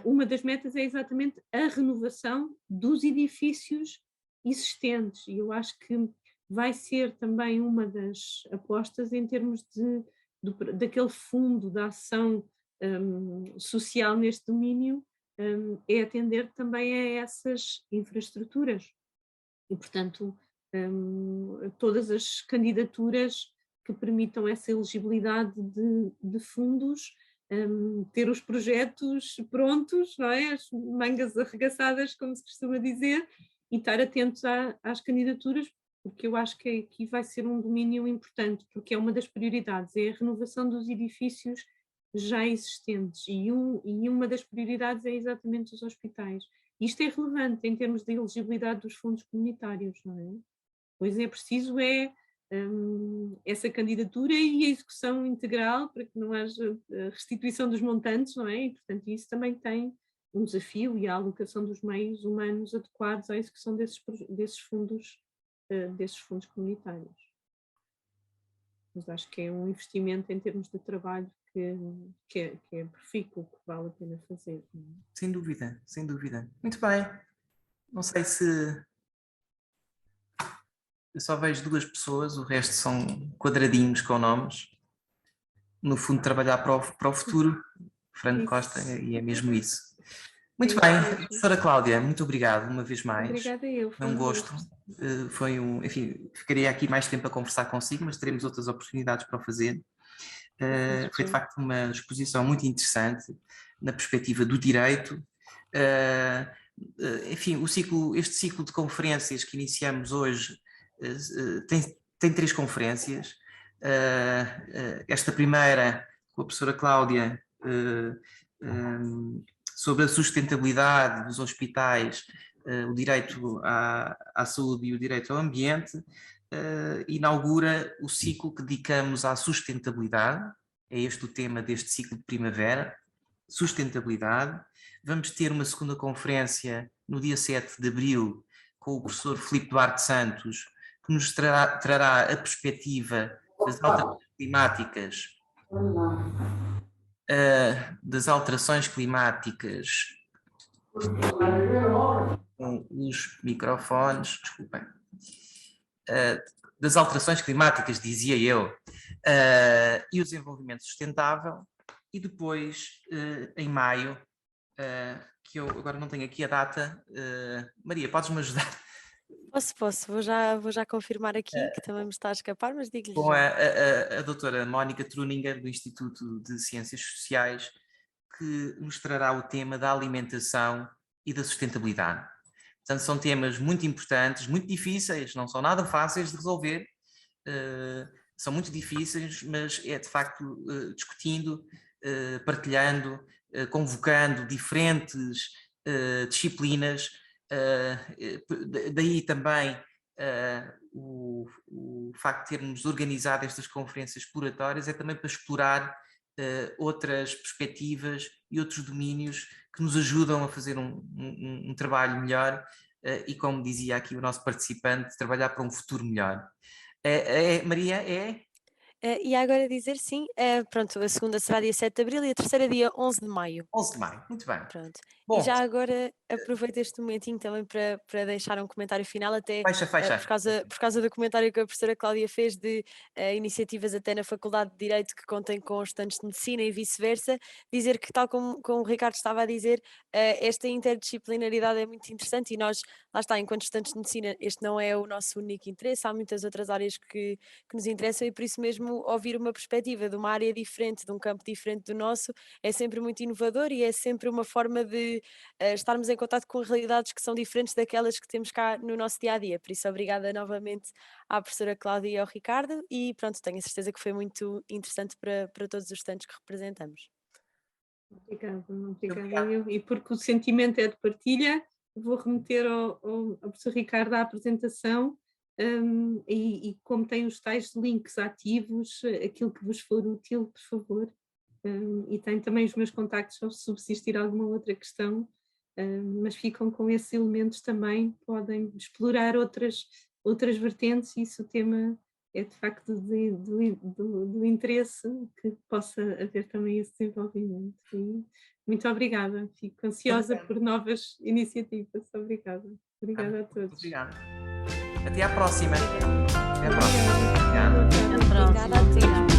uma das metas é exatamente a renovação dos edifícios existentes, e eu acho que vai ser também uma das apostas em termos daquele fundo da ação social neste domínio, é atender também a essas infraestruturas. E, portanto, todas as candidaturas que permitam essa elegibilidade de fundos, ter os projetos prontos, não é? As mangas arregaçadas, como se costuma dizer, e estar atentos às candidaturas, porque eu acho que aqui vai ser um domínio importante, porque é uma das prioridades, é a renovação dos edifícios já existentes, e uma das prioridades é exatamente os hospitais. Isto é relevante em termos de elegibilidade dos fundos comunitários, não é? Pois é preciso essa candidatura e a execução integral para que não haja restituição dos montantes, não é? E, portanto, isso também tem um desafio, e a alocação dos meios humanos adequados à execução desses fundos comunitários. Mas acho que é um investimento em termos de trabalho que é profícuo, que vale a pena fazer. Não é? Sem dúvida, sem dúvida. Muito bem. Não sei se... Eu só vejo 2 pessoas, o resto são quadradinhos com nomes. No fundo, trabalhar para o futuro. Fernando Costa, e é mesmo isso. Muito bem, professora Cláudia, muito obrigado uma vez mais. Obrigada eu. Foi um gosto. Enfim, ficaria aqui mais tempo a conversar consigo, mas teremos outras oportunidades para o fazer. Foi de facto uma exposição muito interessante na perspectiva do direito. Enfim, este ciclo de conferências que iniciamos hoje tem 3 conferências. Esta primeira, com a professora Cláudia, sobre a sustentabilidade dos hospitais, o direito à saúde e o direito ao ambiente, inaugura o ciclo que dedicamos à sustentabilidade. É este o tema deste ciclo de primavera, sustentabilidade. Vamos ter uma segunda conferência no dia 7 de abril com o professor Filipe Duarte Santos, que nos trará a perspectiva das alterações climáticas, com os microfones, desculpem, das alterações climáticas, dizia eu, e o desenvolvimento sustentável, e depois, em maio, que eu agora não tenho aqui a data, Maria, podes-me ajudar? Posso, vou já confirmar aqui, que também me está a escapar, mas digo-lhe Com já. a doutora Mónica Truninger, do Instituto de Ciências Sociais, que nos trará o tema da alimentação e da sustentabilidade. Portanto, são temas muito importantes, muito difíceis, não são nada fáceis de resolver, são muito difíceis, mas é de facto discutindo, partilhando, convocando diferentes disciplinas, daí também o facto de termos organizado estas conferências exploratórias é também para explorar outras perspectivas e outros domínios que nos ajudam a fazer um trabalho melhor e, como dizia aqui o nosso participante, trabalhar para um futuro melhor. Maria, é? E agora dizer sim, pronto, a segunda será dia 7 de abril e a terceira dia 11 de maio. 11 de maio, muito bem. Pronto. Bom, E já agora aproveito este momentinho também para deixar um comentário final, até fecha. por causa do comentário que a professora Cláudia fez de iniciativas até na Faculdade de Direito que contem com estudantes de Medicina e vice-versa, dizer que, tal como o Ricardo estava a dizer, esta interdisciplinaridade é muito interessante e nós, lá está, enquanto estudantes de Medicina, este não é o nosso único interesse, há muitas outras áreas que nos interessam e por isso mesmo ouvir uma perspectiva de uma área diferente, de um campo diferente do nosso, é sempre muito inovador e é sempre uma forma de estarmos em contato com realidades que são diferentes daquelas que temos cá no nosso dia-a-dia. Por isso, obrigada novamente à professora Cláudia e ao Ricardo e pronto, tenho a certeza que foi muito interessante para todos os estudantes que representamos. Obrigada. E porque o sentimento é de partilha, vou remeter ao professor Ricardo a apresentação e como tem os tais links ativos, aquilo que vos for útil, por favor. E tenho também os meus contactos se subsistir alguma outra questão, mas ficam com esses elementos também, podem explorar outras vertentes e se o tema é de facto do interesse que possa haver também esse desenvolvimento. E muito obrigada, fico ansiosa por novas iniciativas. Obrigada. Obrigada a todos. Obrigado. Até à próxima. Até à próxima. Obrigada. Obrigado. Obrigada a todos.